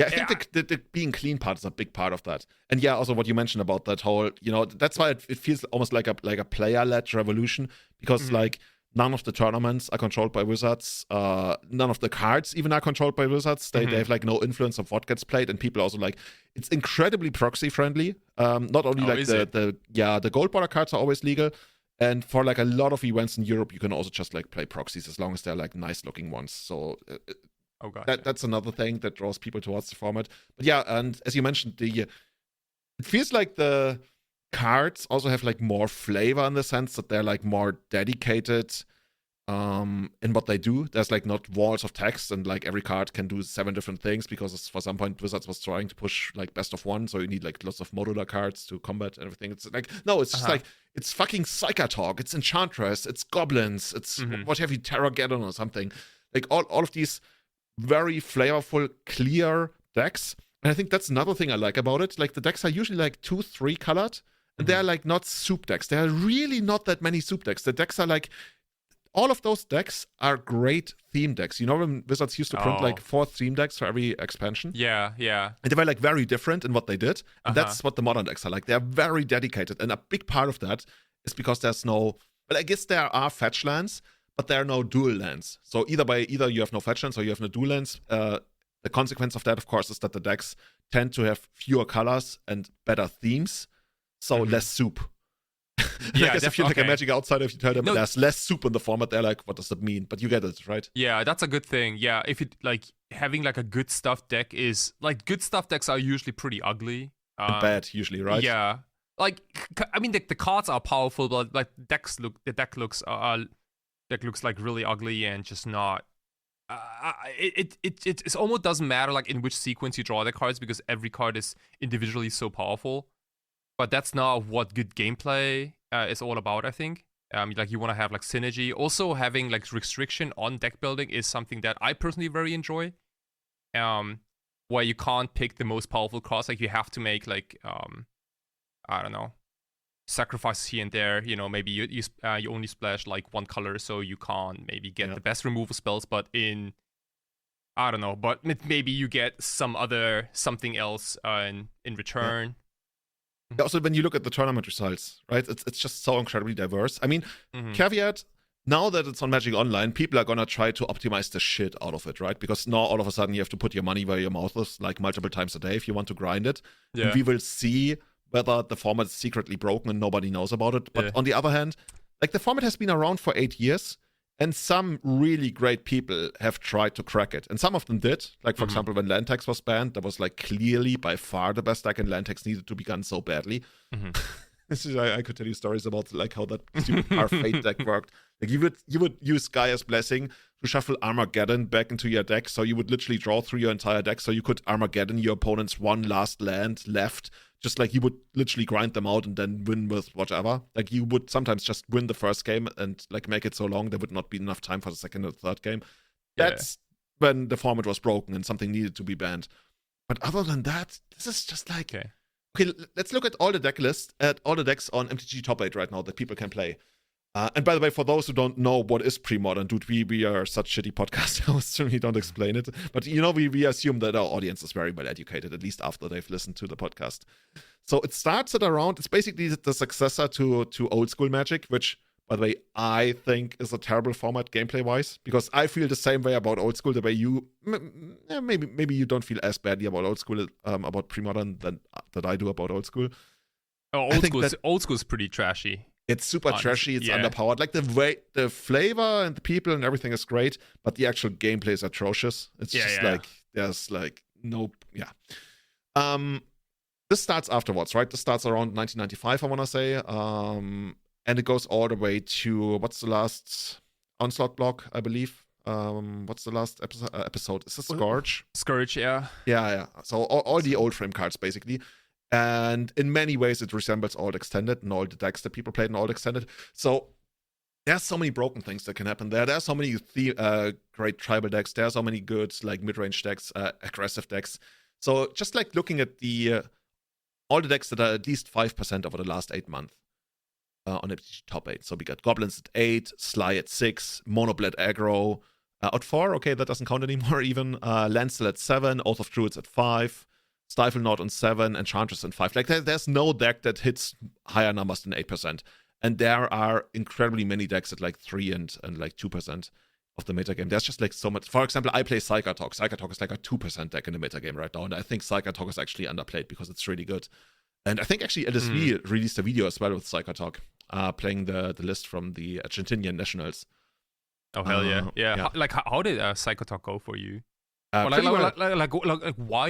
Yeah, I think Yeah. the being clean part is a big part of that. And yeah, also what you mentioned about that whole, that's why it feels almost like a player-led revolution, because Mhm. like none of the tournaments are controlled by wizards. None of the cards even are controlled by wizards. They Mhm. have like no influence of what gets played, and people also like it's incredibly proxy friendly. Not only Oh, like is it? the gold border cards are always legal. And for like a lot of events in Europe, you can also just like play proxies as long as they're like nice looking ones. So Oh, gotcha. that's another thing that draws people towards the format. But yeah, and as you mentioned, it feels like the cards also have like more flavor in the sense that they're like more dedicated in what they do. There's like not walls of text and like every card can do 7 different things, because for some point Wizards was trying to push like best of one, so you need like lots of modular cards to combat and everything. It's like no, it's just Uh-huh. like it's fucking Psychotalk, it's Enchantress, it's Goblins, it's Mhm. what have you, Terrageddon or something. Like all of these very flavorful, clear decks. And I think that's another thing I like about it. Like the decks are usually like 2, 3 colored, and they're Mhm. like not soup decks. There are really not that many soup decks. The decks are like all of those decks are great theme decks. You know when Wizards used to print like Oh. 4 theme decks for every expansion? Yeah, yeah. And they were like very different in what they did. And Uh-huh. that's what the modern decks are like. They're very dedicated. And a big part of that is because there's no, well, I guess there are fetch lands, but there are no dual lands. So either you have no fetch lands or you have no dual lands. The consequence of that, of course, is that the decks tend to have fewer colors and better themes. So Mhm. less soup. And I Yeah, guess if you're like a okay. Magic outsider, if you tell them No, there's less soup in the format, they're like, what does that mean? But you get it, right? yeah, that's a good thing. Yeah, if it like having like a good stuff deck is like good stuff decks are usually pretty ugly. And bad, usually, right? Yeah, like I mean the cards are powerful, but like the deck looks like really ugly and just not. It almost doesn't matter like in which sequence you draw the cards because every card is individually so powerful. But that's not what good gameplay is all about, I think. Like you want to have like synergy. Also, having like restriction on deck building is something that I personally very enjoy. Um, where you can't pick the most powerful cards, like you have to make like I don't know, sacrifices here and there. You know, maybe you only splash like one color, so you can't maybe get Yeah. the best removal spells. But in I don't know, but maybe you get something else in Yeah. return. Also, when you look at the tournament results, right, it's just so incredibly diverse. I mean, Mm-hmm. caveat, now that it's on Magic Online, people are gonna try to optimize the shit out of it, right? Because now all of a sudden you have to put your money where your mouth is, like multiple times a day if you want to grind it. And Yeah. we will see whether the format is secretly broken and nobody knows about it. But Yeah. on the other hand, like the format has been around for 8 years. And some really great people have tried to crack it. And some of them did. Like, for example, when land tax was banned, that was like clearly by far the best deck, and land tax needed to be done so badly. I could tell you stories about like how that stupid Fate deck worked. Like you would use Gaia's Blessing to shuffle Armageddon back into your deck, so you would literally draw through your entire deck, so you could Armageddon your opponent's one last land left. Just like you would literally grind them out and then win with whatever. Like you would sometimes just win the first game and like make it so long there would not be enough time for the second or third game. Yeah. That's when the format was broken and something needed to be banned. But other than that, this is just like okay, let's look at all the deck lists, at all the decks on MTG Top 8 right now that people can play. And by the way, for those who don't know what is Premodern, dude, we are such shitty podcast hosts, we don't explain it. But you know, we assume that our audience is very well educated, at least after they've listened to the podcast. So it starts at around, it's basically the successor to old school Magic, which, by the way, I think is a terrible format gameplay wise, because I feel the same way about old school, the way you maybe you don't feel as badly about old school about Premodern that I do about old school. Oh, old school's pretty trashy. It's super Honestly, trashy, it's yeah. underpowered. Like the flavor and the people and everything is great, but the actual gameplay is atrocious. It's like there's like no this starts afterwards, right? This starts around 1995, I want to say. And it goes all the way to, what's the last Onslaught block, I believe? What's the last episode? Is it Scourge? Scourge, yeah. Yeah. So all the old frame cards, basically. And in many ways, it resembles Old Extended and all the decks that people played in Old Extended. So there's so many broken things that can happen there. There's so many great tribal decks. There are so many good, like, mid-range decks, aggressive decks. So just like looking at the all the decks that are at least 5% over the last 8 months on the top 8. So we got Goblins at 8, Sly at 6, Monoblade Aggro at 4. Okay, that doesn't count anymore even. Lancel at 7, Oath of Druids at 5, Stifle Knot on 7, Enchantress on 5. Like there's no deck that hits higher numbers than 8%. And there are incredibly many decks at like 3 and like 2% of the metagame. There's just like so much. For example, I play Psychotalk. Psychotalk is like a 2% deck in the metagame right now. And I think Psychotalk is actually underplayed because it's really good. And I think actually LSV released a video as well with Psychotalk, playing the list from the Argentinian Nationals. Oh, hell yeah. Yeah. Like, how did Psychotalk go for you? Why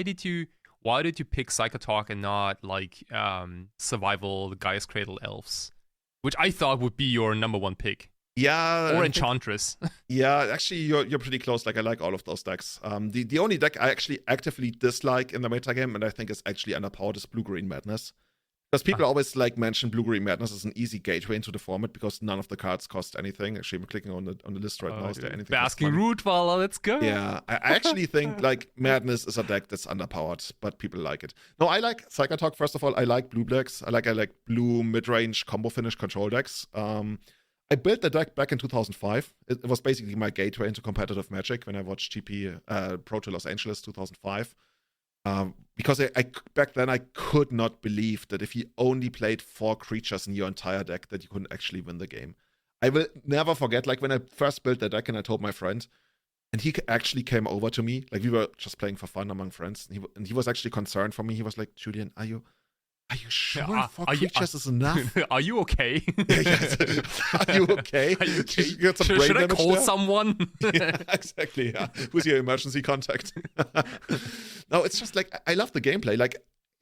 did you pick Psychotalk and not like Survival, the Gaia's Cradle Elves? Which I thought would be your number one pick. Yeah. Or Enchantress. Yeah, actually, you're pretty close. Like, I like all of those decks. The only deck I actually actively dislike in the metagame, and I think is actually underpowered, is Blue-Green Madness. Because people always like mention Blue-Green Madness as an easy gateway into the format because none of the cards cost anything. Actually, I'm clicking on the list right now. Is there anything? Basking Rootwalla, let's go. Yeah, I actually think like Madness is a deck that's underpowered, but people like it. No, I like Psychotalk. First of all, I like blue decks. I like blue mid-range combo finish control decks. I built the deck back in 2005. It was basically my gateway into competitive Magic when I watched GP Pro to Los Angeles 2005. Because I back then I could not believe that if you only played 4 creatures in your entire deck that you couldn't actually win the game. I will never forget, like when I first built the deck and I told my friend, and he actually came over to me, like we were just playing for fun among friends, and he was actually concerned for me. He was like, Julian, are you sure 4 creatures is enough? Are you okay? Are you okay? Are you okay? Should I call someone? Yeah, exactly. Yeah. Who's your emergency contact? No, it's just like, I love the gameplay. Like,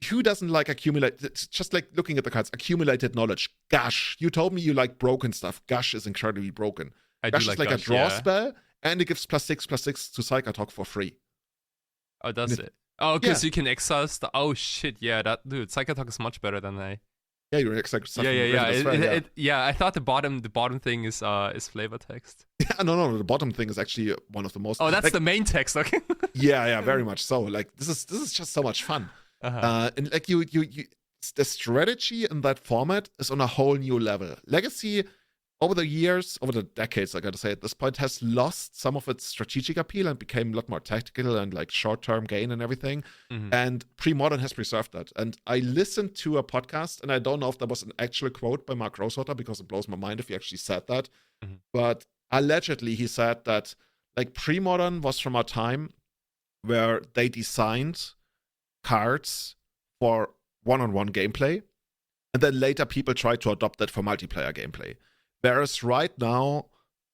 who doesn't like accumulate? It's just like looking at the cards. Accumulated knowledge. Gush. You told me you like broken stuff. Gush is incredibly broken. Gush is like a draw spell, and it gives +6/+6 to Psychotalk for free. Oh, does it? Oh, because you can exile stuff. Oh shit, yeah, that dude. Psychotalk is much better than I. Yeah, you're exile stuff. Yeah. I thought the bottom thing is flavor text. Yeah, no. The bottom thing is actually one of the most. Oh, that's like, the main text. Okay. yeah, very much so. Like this is just so much fun. And like you, the strategy in that format is on a whole new level. Legacy, over the years, over the decades, I gotta say, at this point, has lost some of its strategic appeal and became a lot more tactical and like short-term gain and everything. And Premodern has preserved that. And I listened to a podcast, and I don't know if that was an actual quote by Mark Rosewater, because it blows my mind if he actually said that. But allegedly, he said that like Premodern was from a time where they designed cards for one-on-one gameplay, and then later people tried to adopt that for multiplayer gameplay. Whereas right now,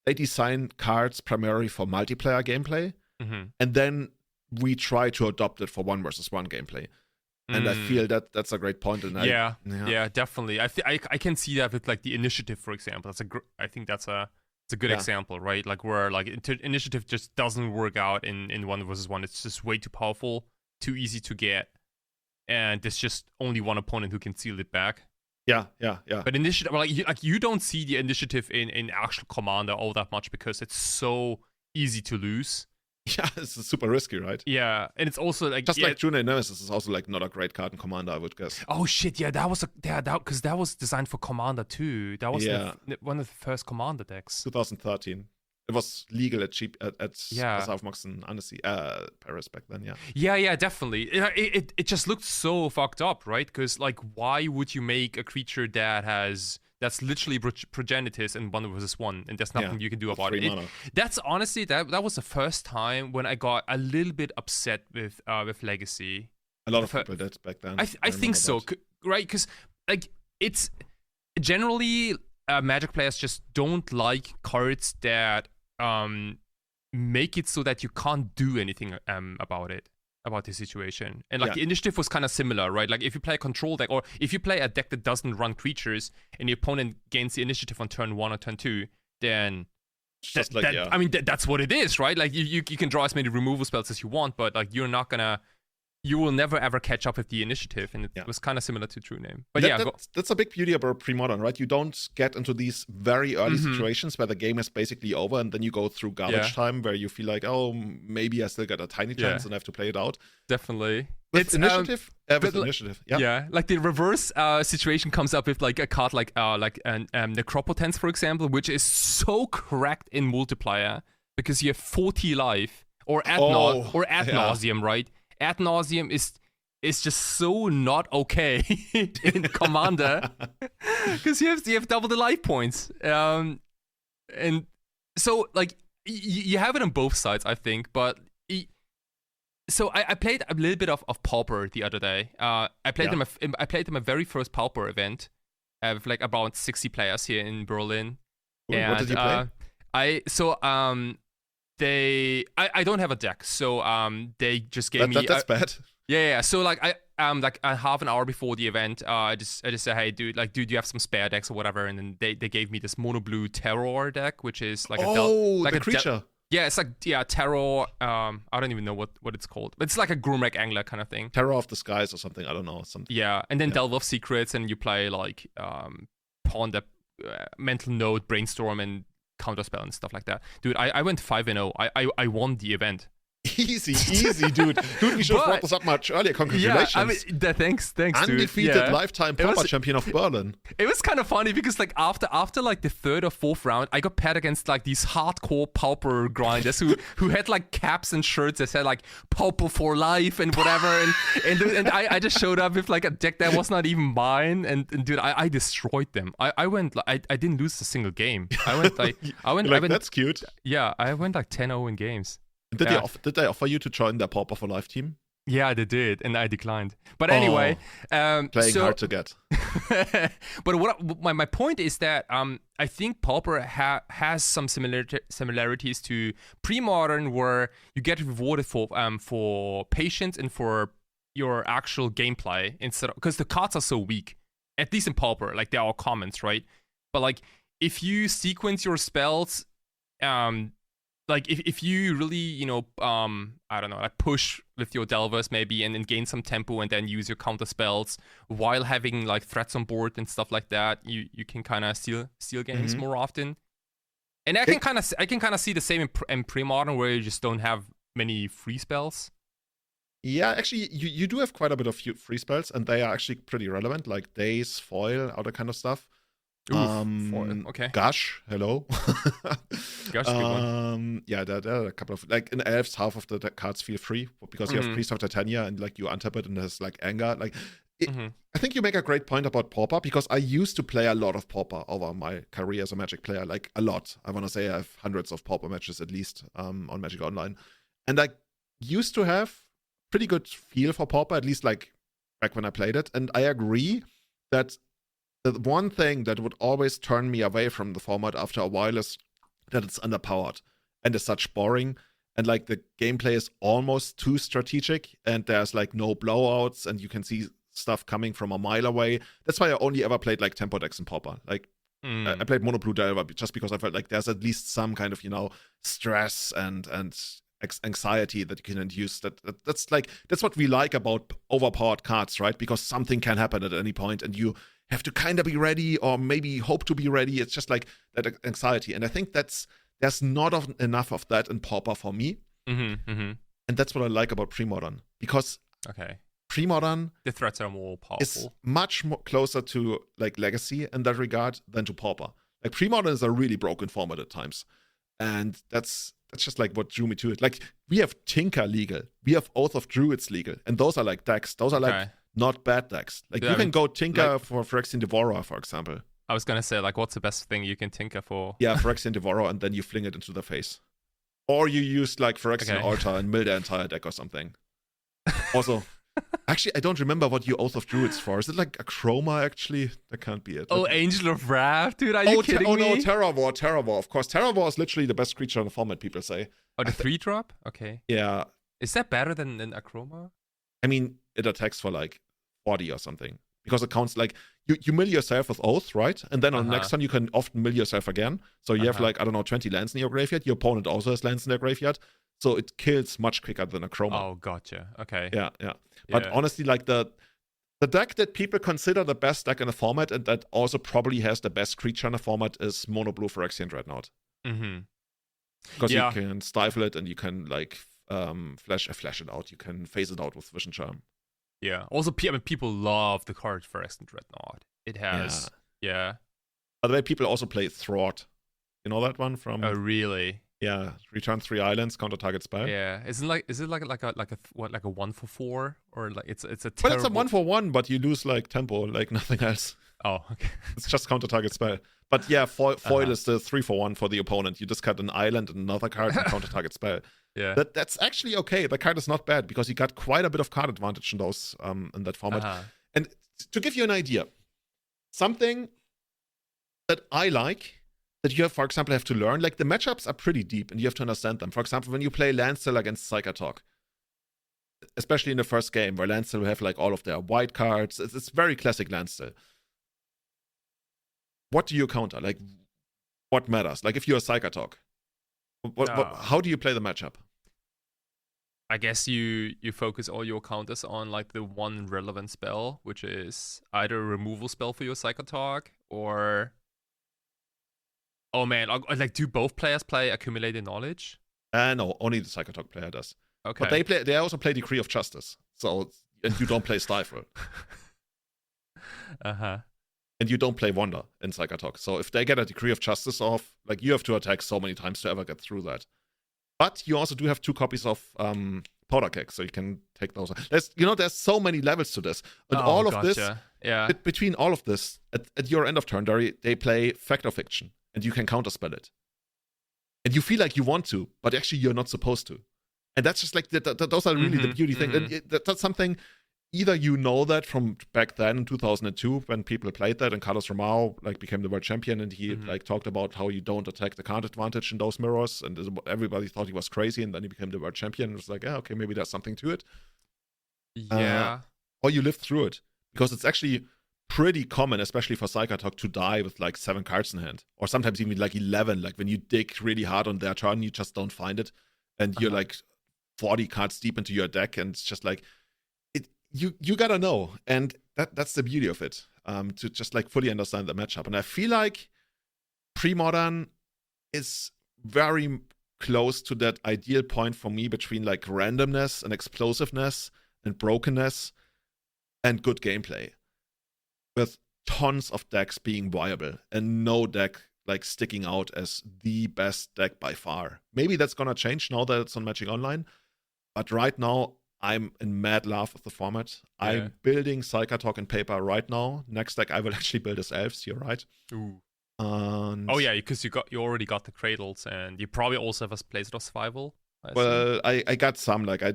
they design cards primarily for multiplayer gameplay, and then we try to adopt it for 1v1 gameplay. And I feel that that's a great point. And yeah, definitely. I can see that with like the initiative, for example. I think that's a good example, right? Like where like initiative just doesn't work out in 1v1. It's just way too powerful, too easy to get, and there's just only one opponent who can seal it back. Yeah. But initiative, like you don't see the initiative in actual Commander all that much because it's so easy to lose. Yeah, it's super risky, right? Yeah, and it's also like like Julian Nemesis is also like not a great card in Commander, I would guess. Oh shit, yeah, that was because that was designed for Commander too. That was one of the first Commander decks. 2013. It was legal at Southmox and Annecy, Paris back then, Yeah, definitely. It just looked so fucked up, right? Because like, why would you make a creature that's literally Progenitus in 1v1, and there's nothing you can do about it? That's honestly that was the first time when I got a little bit upset with Legacy. A lot of people did back then. I think so, right? Because like it's generally Magic players just don't like cards that make it so that you can't do anything about the situation. And like the initiative was kind of similar, right? Like if you play a control deck, or if you play a deck that doesn't run creatures and the opponent gains the initiative on turn 1 or turn 2, then I mean that's what it is, right? Like you can draw as many removal spells as you want, but like you're not gonna you will never ever catch up with the initiative, and it was kind of similar to True Name. But that's a big beauty about Premodern, right? You don't get into these very early situations where the game is basically over, and then you go through garbage time where you feel like, oh, maybe I still got a tiny chance and I have to play it out. Definitely. It's initiative. Initiative. Yeah. Yeah, like the reverse situation comes up with like a card like Necropotence, for example, which is so cracked in multiplayer because you have 40 life or ad nauseum, right? Ad nauseum is just so not okay in Commander because you have double the life points, and so like you have it on both sides, I think. But so I played a little bit of Pauper the other day. I played in my very first Pauper event with like about 60 players here in Berlin. And, what did you play? I don't have a deck, so they just gave me. That's bad. Yeah. So like like a half an hour before the event, I just said, hey, dude, you have some spare decks or whatever, and then they gave me this mono blue terror deck, which is like a creature. Yeah, it's like terror. I don't even know what it's called, but it's like a Grumrak Angler kind of thing. Terror of the Skies or something. I don't know. Yeah, and then Delve of Secrets, and you play like Ponder, Mental Note, Brainstorm, and Counterspell and stuff like that. Dude, I went 5-0. I won the event. Easy, dude. We should have brought this up much earlier. Congratulations. Yeah, I mean, thanks, Undefeated dude. lifetime Pauper champion of Berlin. It was kind of funny because like after like the third or fourth round, I got paired against like these hardcore Pauper grinders who had like caps and shirts that said like Pauper for life and whatever, and I just showed up with like a deck that was not even mine, and dude, I destroyed them. I went like I didn't lose a single game. I went that's cute. Yeah, I went like 10-0 in games. Did they offer you to join their Pauper for Life team? Yeah, they did, and I declined. But anyway, playing hard to get. But my point is that I think Pauper has some similarities to Premodern, where you get rewarded for patience and for your actual gameplay instead, because the cards are so weak. At least in Pauper, like they are all commons, right? But like if you sequence your spells, like if you really, I don't know, like push with your Delvers maybe and gain some tempo and then use your counter spells while having like threats on board and stuff like that, you can kind of steal games more often. And I can kind of see the same in Premodern, where you just don't have many free spells. Yeah, actually, you do have quite a bit of free spells, and they are actually pretty relevant, like Daze, Foil, all that kind of stuff. Foil. Okay. Gush, hello. Gush, good one. Yeah, there are a couple of, like in Elves, half of the cards feel free because you have Priest of Titania and like you untap it and there's like Anger. Like, I think you make a great point about Pauper, because I used to play a lot of Pauper over my career as a Magic player, like a lot. I want to say I have hundreds of Pauper matches at least on Magic Online, and I used to have pretty good feel for Pauper, at least like back when I played it. And I agree that the one thing that would always turn me away from the format after a while is that it's underpowered and is such boring, and like the gameplay is almost too strategic, and there's like no blowouts and you can see stuff coming from a mile away. That's why I only ever played like tempo decks in Pauper. Like I played Mono Blue Delver just because I felt like there's at least some kind of stress and anxiety that you can induce. That's what we like about overpowered cards, right? Because something can happen at any point and you have to kind of be ready, or maybe hope to be ready. It's just like that anxiety, and I think there's not enough of that in Pauper for me. And that's what I like about Premodern, because Premodern, the threats are more powerful. It's much more closer to like Legacy in that regard than to Pauper. Like Premodern is a really broken format at times, and that's just like what drew me to it. Like we have Tinker legal, we have Oath of Druids legal, and those are like decks. Those are like not bad decks. Like you can go Tinker like, for Phyrexian Devourer, for example. I was gonna say, like, what's the best thing you can Tinker for? Yeah, Phyrexian Devourer, and then you fling it into the face. Or you use like Phyrexian Altar and mill the entire deck or something. Also, actually, I don't remember what you Oath of Druids for. Is it like a Chroma, actually? That can't be it. Oh, Angel of Wrath? Dude, are you kidding me? Oh, no, Terror War. Of course, Terror War is literally the best creature in the format, people say. Oh, the 3-drop? Okay. Yeah. Is that better than a Chroma? I mean, it attacks for like 40 or something. Because it counts like, you mill yourself with Oath, right? And then on the next turn, you can often mill yourself again. So you have like, I don't know, 20 lands in your graveyard. Your opponent also has lands in their graveyard. so it kills much quicker than a Chroma. Oh, gotcha. Okay. Yeah. But honestly, like the deck that people consider the best deck in the format, and that also probably has the best creature in the format, is Mono Blue Phyrexian Dreadnought. Mm-hmm. Because you can stifle it, and you can like flash it out. You can phase it out with Vision Charm. Yeah. Also, people love the card Phyrexian Dreadnought. It has. Yeah. By the way, people also play Thwart. You know that one from? Oh, really? Yeah. Return 3 islands, counter target spell. Yeah. Is it like a 1/4 or like it's a terrible... Well, it's a 1/1, but you lose like tempo, like nothing else. Oh, okay. It's just counter target spell. But yeah, foil is the 3/1 for the opponent. You discard an island and another card and counter target spell. Yeah. That's actually okay. The card is not bad because you got quite a bit of card advantage in those in that format. And to give you an idea, something that I like that you have, for example, have to learn, like the matchups are pretty deep and you have to understand them. For example, when you play Landstill against Psychotalk, especially in the first game where Landstill will have like all of their white cards, it's very classic Landstill. What do you counter? Like, what matters? Like, if you're a Psychotalk, how do you play the matchup? I guess you focus all your counters on like the one relevant spell, which is either a removal spell for your Psychotalk or... Oh man, like do both players play Accumulated Knowledge? No, only the Psychotalk player does. Okay. But they also play Decree of Justice. So, and you don't play Stifle. And you don't play Wonder in Psychotalk. So if they get a Decree of Justice off, like you have to attack so many times to ever get through that. But you also do have 2 copies of Powder Keg, so you can take those. There's so many levels to this. And all of this, between all of this, at your end of turn, they play Fact or Fiction, and you can counterspell it. And you feel like you want to, but actually you're not supposed to. And that's just like, those are really the beauty thing. And that's something... Either you know that from back then in 2002 when people played that and Carlos Romao like became the world champion and he like talked about how you don't attack the card advantage in those mirrors and everybody thought he was crazy and then he became the world champion. It was like, okay, maybe there's something to it. Yeah. Or you lived through it because it's actually pretty common, especially for Psychotalk, to die with like 7 cards in hand or sometimes even like 11. Like when you dig really hard on their turn, you just don't find it and you're like 40 cards deep into your deck and it's just like, You gotta know, and that's the beauty of it, to just like fully understand the matchup. And I feel like Premodern is very close to that ideal point for me between like randomness and explosiveness and brokenness and good gameplay, with tons of decks being viable and no deck like sticking out as the best deck by far. Maybe that's gonna change now that it's on Magic Online, but right now I'm in mad love with the format. Yeah. I'm building Psychotalk and Pauper right now. Next deck I will actually build as Elves, you're right. Ooh. And oh yeah, because you already got the Cradles and you probably also have a Place of Survival. I got some, like I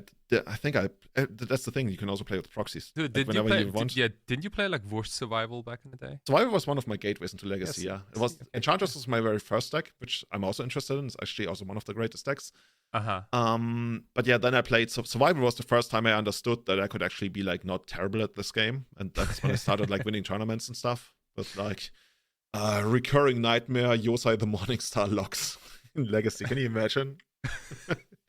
think that's the thing, you can also play with proxies. Dude, like didn't you play like Worst Survival back in the day? Survival was one of my gateways into Legacy, yes. It was Enchantress was my very first deck, which I'm also interested in. It's actually also one of the greatest decks. But yeah, then I played Survival was the first time I understood that I could actually be like not terrible at this game, and that's when I started like winning tournaments and stuff with like recurring nightmare Yosai the Morningstar locks in Legacy. Can you imagine?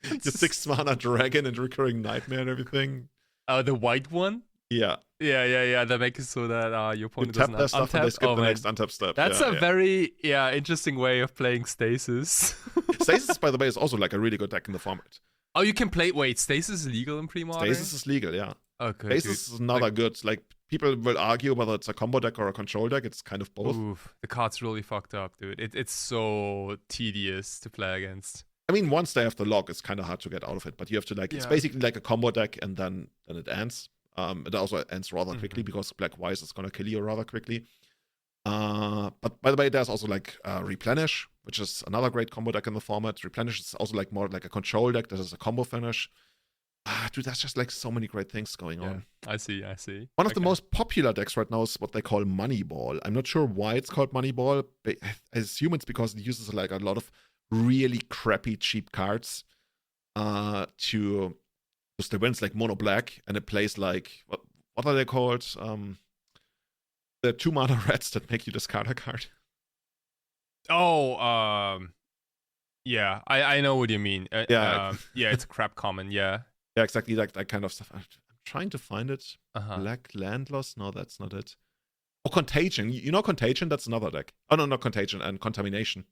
Your 6 mana dragon and recurring nightmare and everything. The white one? Yeah. That makes it so that your opponent doesn't their stuff and they skip the next untap step. That's a very interesting way of playing Stasis. Stasis, by the way, is also like a really good deck in the format. Oh, you can play... Wait, Stasis is legal in Premodern? Stasis is legal, yeah. Okay, Stasis is another good... Like, people will argue whether it's a combo deck or a control deck. It's kind of both. Oof, the card's really fucked up, dude. It's so tedious to play against. I mean, once they have the lock, it's kind of hard to get out of it. But you have to, like... It's basically like a combo deck, and then it ends. It also ends rather quickly because Black Wise is going to kill you rather quickly. But by the way, there's also like Replenish, which is another great combo deck in the format. Replenish is also like more like a control deck that is a combo finish. Dude, that's just like so many great things going on. I see. One of the most popular decks right now is what they call Moneyball. I'm not sure why it's called Moneyball. I assume it's because it uses like a lot of really crappy cheap cards to still wins like mono black, and it plays like what are they called? The 2 mana reds that make you discard a card. Oh, Yeah, I know what you mean. Yeah. Yeah, it's a crap common. Yeah. Yeah, exactly, like that kind of stuff. I'm trying to find it. Uh-huh. Black Landloss? No, that's not it. Oh, Contagion. You know Contagion? That's another deck. Oh, no, not Contagion, and Contamination.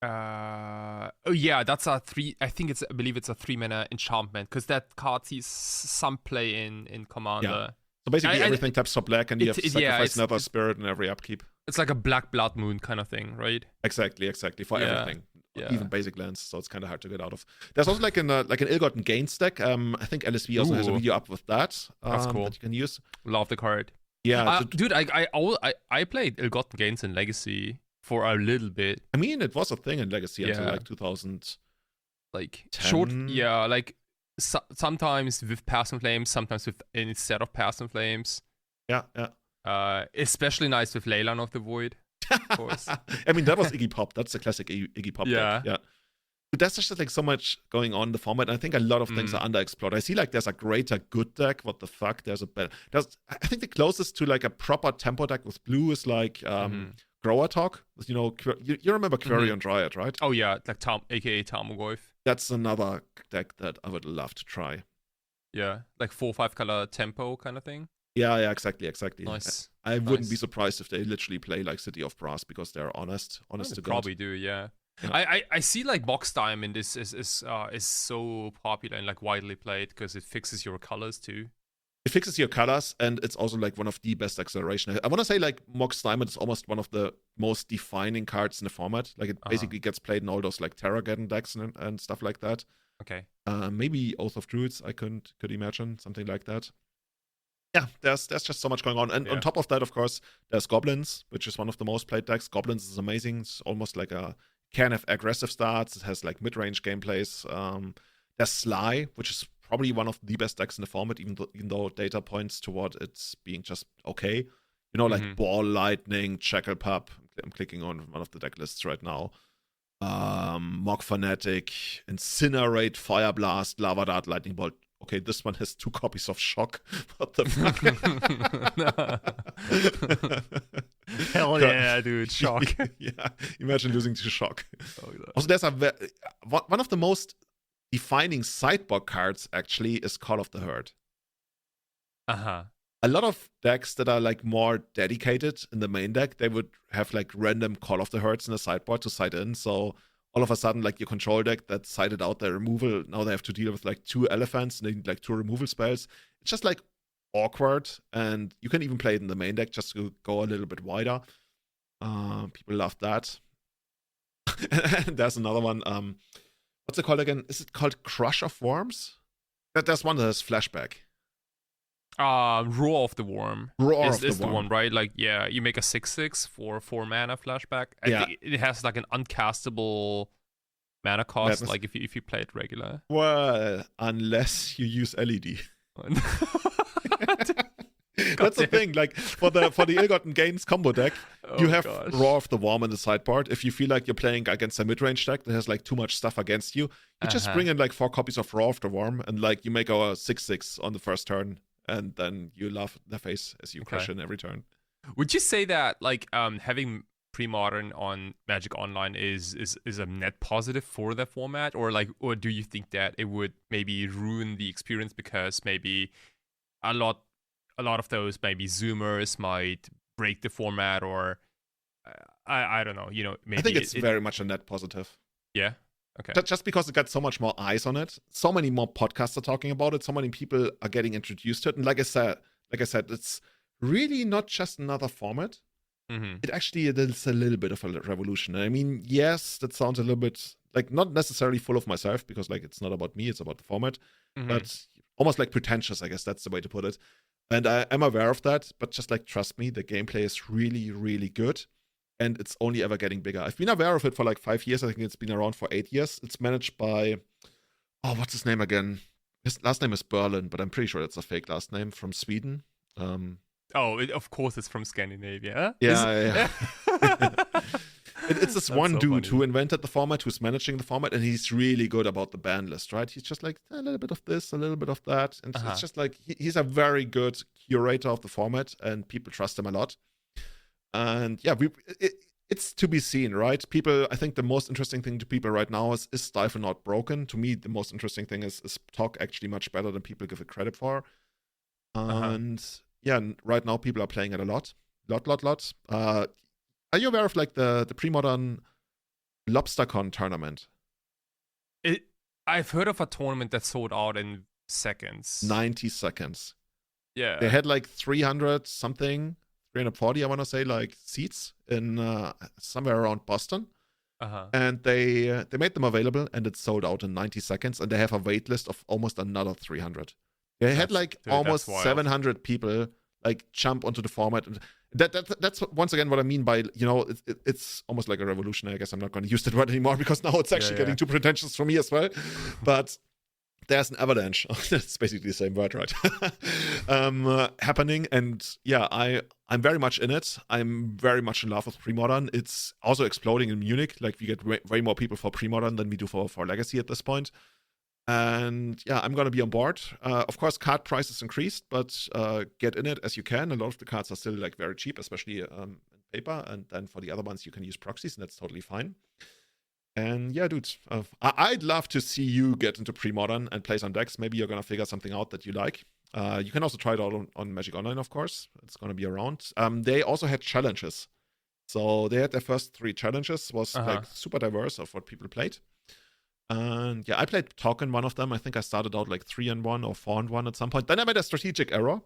Oh yeah, that's a 3. I believe it's a 3-mana enchantment because that card sees some play in Commander. Yeah. So basically, everything taps for black, and you have to sacrifice another spirit in every upkeep. It's like a Black Blood Moon kind of thing, right? Exactly, for everything. Yeah. Even basic lands, so it's kind of hard to get out of. There's also like an Ill-Gotten Gains deck. I think LSV also has a video up with that. That's cool. That you can use. Love the card. Yeah, dude, I played Ill-Gotten Gains in Legacy for a little bit. I mean, it was a thing in Legacy until like 2000. Like 10? Short, yeah. Like sometimes with Passion Flames, sometimes with instead of Passion Flames. Yeah. Especially nice with Leyline of the Void. Of course. I mean, that was Iggy Pop. That's the classic Iggy Pop deck. Yeah. But there's just like so much going on in the format. And I think a lot of things are underexplored. I see like there's a greater good deck. What the fuck? I think the closest to like a proper tempo deck with blue is like Grower Talk. You know, you remember Quarion Dryad, right? Oh yeah, like aka Tarmogoyf. That's another deck that I would love to try. Yeah, like 4/5 color tempo kind of thing. Yeah, exactly. Nice. I wouldn't be surprised if they literally play like City of Brass because they're honest to God. Probably do, yeah. I see like Box Diamond is so popular and like widely played because it fixes your colors too. It fixes your colors, and it's also like one of the best acceleration. I want to say like Mox Diamond is almost one of the most defining cards in the format. Like it basically gets played in all those like Terrageddon decks and stuff like that. Okay. Maybe Oath of Druids, I could imagine something like that. Yeah, there's just so much going on. And on top of that, of course, there's Goblins, which is one of the most played decks. Goblins is amazing. It's almost like can have aggressive starts. It has like mid-range gameplays. There's Sly, which is probably one of the best decks in the format, even though data points toward it's being just okay. You know, like Ball Lightning, Jackal Pup. I'm clicking on one of the deck lists right now. Mog Fanatic, Incinerate, Fire Blast, Lava Dart, Lightning Bolt. Okay, this one has 2 copies of Shock. What the fuck? Hell yeah, dude. Shock. Yeah, imagine losing to Shock. Also, there's one of the most defining sideboard cards, actually, is Call of the Herd. A lot of decks that are like more dedicated in the main deck, they would have like random Call of the Herds in the sideboard to side in. So all of a sudden, like your control deck that sided out their removal, now they have to deal with like 2 elephants and they need like 2 removal spells. It's just like awkward, and you can even play it in the main deck just to go a little bit wider. People love that. And there's another one. What's it called again? Is it called Crush of Worms? There's one that has flashback. Roar of the Worm. Is the one, right? Like, yeah, you make a 6/6 for 4 mana flashback. I think it has like an uncastable mana cost, like if you play it regular. Well, unless you use LED. That's the thing. Like for the Ill-Gotten Gains combo deck, you have Roar of the Worm in the sideboard. If you feel like you're playing against a mid-range deck that has like too much stuff against you, you just bring in like 4 copies of Roar of the Worm, and like you make our 6/6 on the first turn. And then you laugh in their face as you crush in every turn. Would you say that like having Premodern on Magic Online is a net positive for the format, or do you think that it would maybe ruin the experience because maybe a lot of those maybe Zoomers might break the format, or I don't know, you know, maybe I think it's very much a net positive. Yeah. Okay. Just because it got so much more eyes on it, so many more podcasts are talking about it, so many people are getting introduced to it, and like I said, it's really not just another format. It actually is a little bit of a revolution. I mean, yes, that sounds a little bit like not necessarily full of myself because like it's not about me, it's about the format, but almost like pretentious. I guess that's the way to put it. And I'm aware of that, but just like trust me, the gameplay is really, really good. And it's only ever getting bigger. I've been aware of it for like 5 years. I think it's been around for 8 years. It's managed by, what's his name again? His last name is Berlin, but I'm pretty sure it's a fake last name, from Sweden. Of course it's from Scandinavia. Yeah. It's this one dude who invented the format, who's managing the format, and he's really good about the ban list, right? He's just like a little bit of this, a little bit of that. And it's just like, he's a very good curator of the format, and people trust him a lot. And yeah, it's to be seen, right? People, I think the most interesting thing to people right now is Stifle not broken? To me, the most interesting thing is talk actually much better than people give it credit for. And yeah, right now people are playing it a lot. Are you aware of like the Premodern LobsterCon tournament? I've heard of a tournament that sold out in seconds. 90 seconds. Yeah. They had like 300 something, 340, I want to say, like seats in somewhere around Boston. And they made them available, and it sold out in 90 seconds. And they have a wait list of almost another 300. They had like almost 700 people like jump onto the format. And that's once again what I mean by, it's almost like a revolution. I guess I'm not going to use that word anymore because now it's actually getting too pretentious for me as well. But there's an avalanche. That's basically the same word, right? Happening. And yeah, I'm very much in it. I'm very much in love with Premodern. It's also exploding in Munich. Like we get way more people for Premodern than we do for Legacy at this point. And yeah, I'm going to be on board. Of course, card prices increased, but get in it as you can. A lot of the cards are still like very cheap, especially in paper. And then for the other ones, you can use proxies, and that's totally fine. And yeah, dude, I'd love to see you get into Premodern and play some decks. Maybe you're going to figure something out that you like. You can also try it out on Magic Online, of course. It's going to be around. They also had challenges. So they had their first 3 challenges, was like super diverse of what people played. And yeah, I played Talk in one of them. I think I started out like 3-1 or 4-1 at some point. Then I made a strategic error.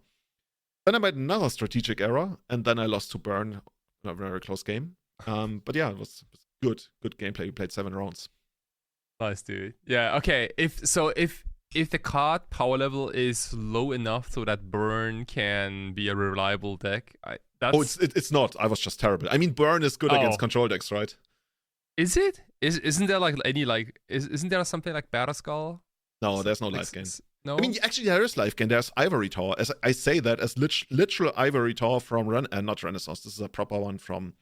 Then I made another strategic error. And then I lost to Burn in a very close game. But yeah, it was good gameplay. We played 7 rounds. Nice, dude. Yeah, okay. If the card power level is low enough so that Burn can be a reliable deck, it's not. I was just terrible. I mean, Burn is good against control decks, right? Is it? Isn't there like any like isn't there something like Batterskull? No, there's no life gain. No. I mean, actually, there is life gain. There's Ivory Tower. As I say that as literal Ivory Tower from not Renaissance. This is a proper one from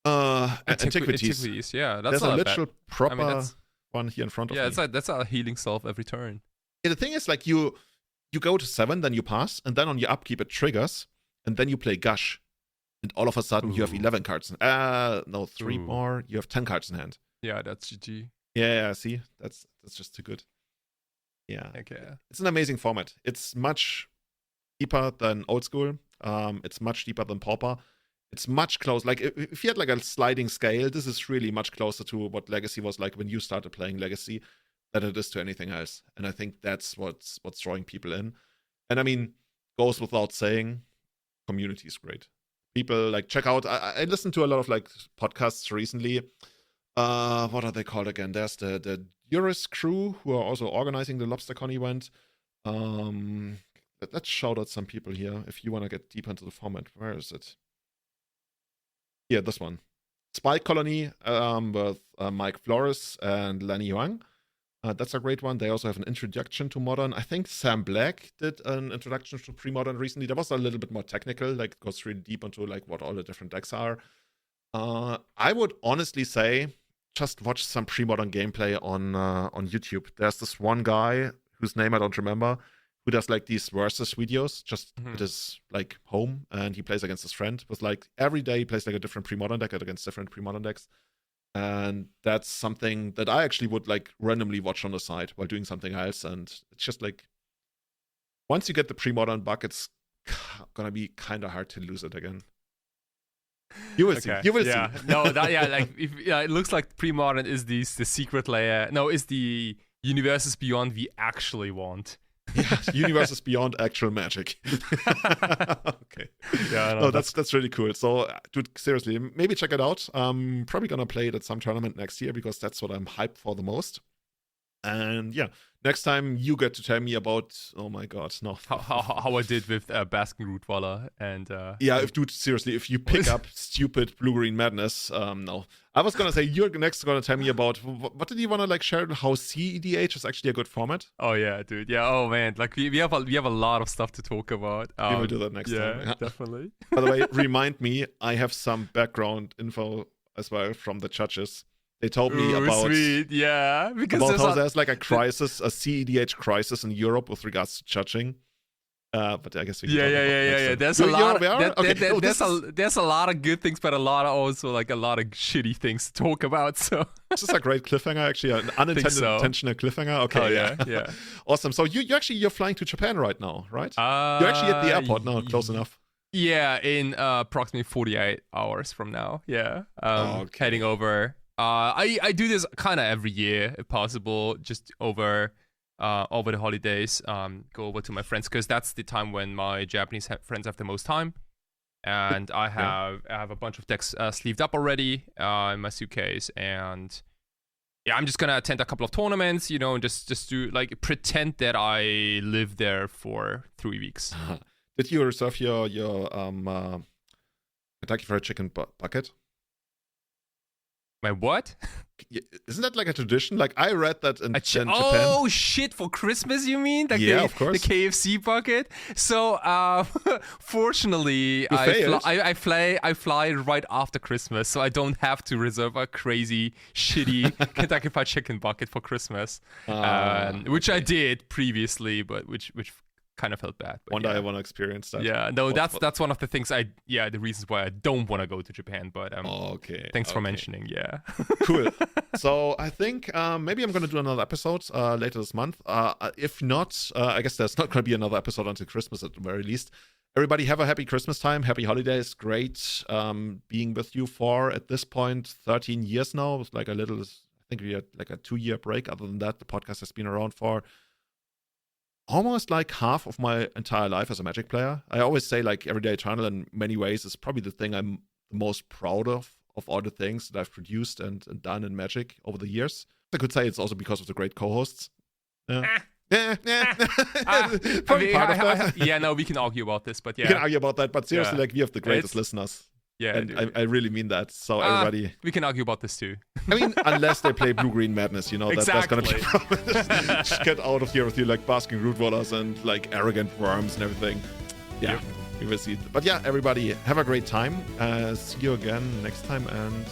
Antiquities. Yeah, that's there's a literal proper one here in front of me. Yeah, that's a healing self every turn. Yeah, the thing is, like you go to 7, then you pass, and then on your upkeep it triggers, and then you play Gush. And all of a sudden, you have 11 cards. 3 more. You have 10 cards in hand. Yeah, that's GG. Yeah, see? That's just too good. Yeah. Okay. It's an amazing format. It's much deeper than Old School. It's much deeper than Pauper. It's much closer. Like, if you had like a sliding scale, this is really much closer to what Legacy was like when you started playing Legacy than it is to anything else. And I think that's what's drawing people in. And I mean, goes without saying, community is great. People like check out. I listened to a lot of like podcasts recently. What are they called again? There's the Duris crew who are also organizing the LobsterCon event. Let's shout out some people here if you want to get deep into the format. Where is it? Yeah, this one. Spike Colony with Mike Flores and Lenny Huang. That's a great one. They also have an introduction to Modern. I think Sam Black did an introduction to Premodern recently. That was a little bit more technical, like goes really deep into like what all the different decks are. I would honestly say just watch some Premodern gameplay on YouTube. There's this one guy whose name I don't remember who does like these versus videos just at his like home, and he plays against his friend with like every day he plays like a different Premodern deck against different Premodern decks. And that's something that I actually would like randomly watch on the side while doing something else. And it's just like, once you get the Premodern bug, it's gonna be kind of hard to lose it again. You will see. You will see. No, it looks like Premodern is the secret layer. No, it's the universes beyond we actually want. Yeah, universes beyond actual Magic. Okay. Yeah, no, that's really cool. So, dude, seriously, maybe check it out. I'm probably gonna play it at some tournament next year because that's what I'm hyped for the most. And yeah, next time you get to tell me about, oh my god, no. How I did with Basking Rootwaller and yeah, if you pick up stupid Blue-Green Madness, no. I was gonna say you're next gonna tell me about what did you wanna like share how CEDH is actually a good format? Oh yeah, dude. Yeah, oh man. Like we have a lot of stuff to talk about. We will do that next time. Yeah, definitely. By the way, remind me, I have some background info as well from the judges. They told me about because how there's like a crisis, a CEDH crisis in Europe with regards to judging. But I guess we can Yeah. There's a lot. There's a lot of good things, but a lot of also like a lot of shitty things to talk about. So this is a great cliffhanger, actually, an unintended intentional cliffhanger. Okay, oh, yeah. Awesome. So you're flying to Japan right now, right? You're actually at the airport now, close enough. Yeah, in approximately 48 hours from now. Yeah, heading over. I do this kind of every year, if possible, just over the holidays. Go over to my friends because that's the time when my Japanese friends have the most time, and I have a bunch of decks sleeved up already in my suitcase, and yeah, I'm just gonna attend a couple of tournaments, and just do like pretend that I live there for 3 weeks. Did you reserve your Kentucky Fried Chicken bucket? My what? Isn't that like a tradition? Like I read that in Japan. Oh shit! For Christmas, you mean? Like of course. The KFC bucket. So, fortunately, I fly right after Christmas, so I don't have to reserve a crazy shitty Kentucky Fried Chicken bucket for Christmas, which I did previously, but which kind of felt bad. One day I want to experience that. Yeah, no, that's one of the things the reasons why I don't want to go to Japan, but thanks for mentioning. Yeah. Cool. So I think maybe I'm going to do another episode later this month. If not, I guess there's not going to be another episode until Christmas at the very least. Everybody have a happy Christmas time, happy holidays. Great being with you for, at this point, 13 years now. It's like I think we had like a 2-year break. Other than that, the podcast has been around for almost like half of my entire life as a Magic player. I always say like Everyday Eternal in many ways is probably the thing I'm the most proud of all the things that I've produced and done in Magic over the years. I could say it's also because of the great co-hosts. No, we can argue about this, but yeah. We can argue about that, but seriously, like we have the greatest listeners. Yeah, and I really mean that. So everybody, we can argue about this too. I mean, unless they play Blue-Green Madness, exactly. That's gonna be a problem. Just get out of here with you like basking root wallers and like arrogant worms and everything. Yeah, we will see. But yeah, everybody, have a great time. See you again next time, and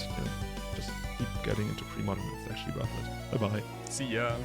just keep getting into Premodern. It's actually worth it. Bye bye. See ya.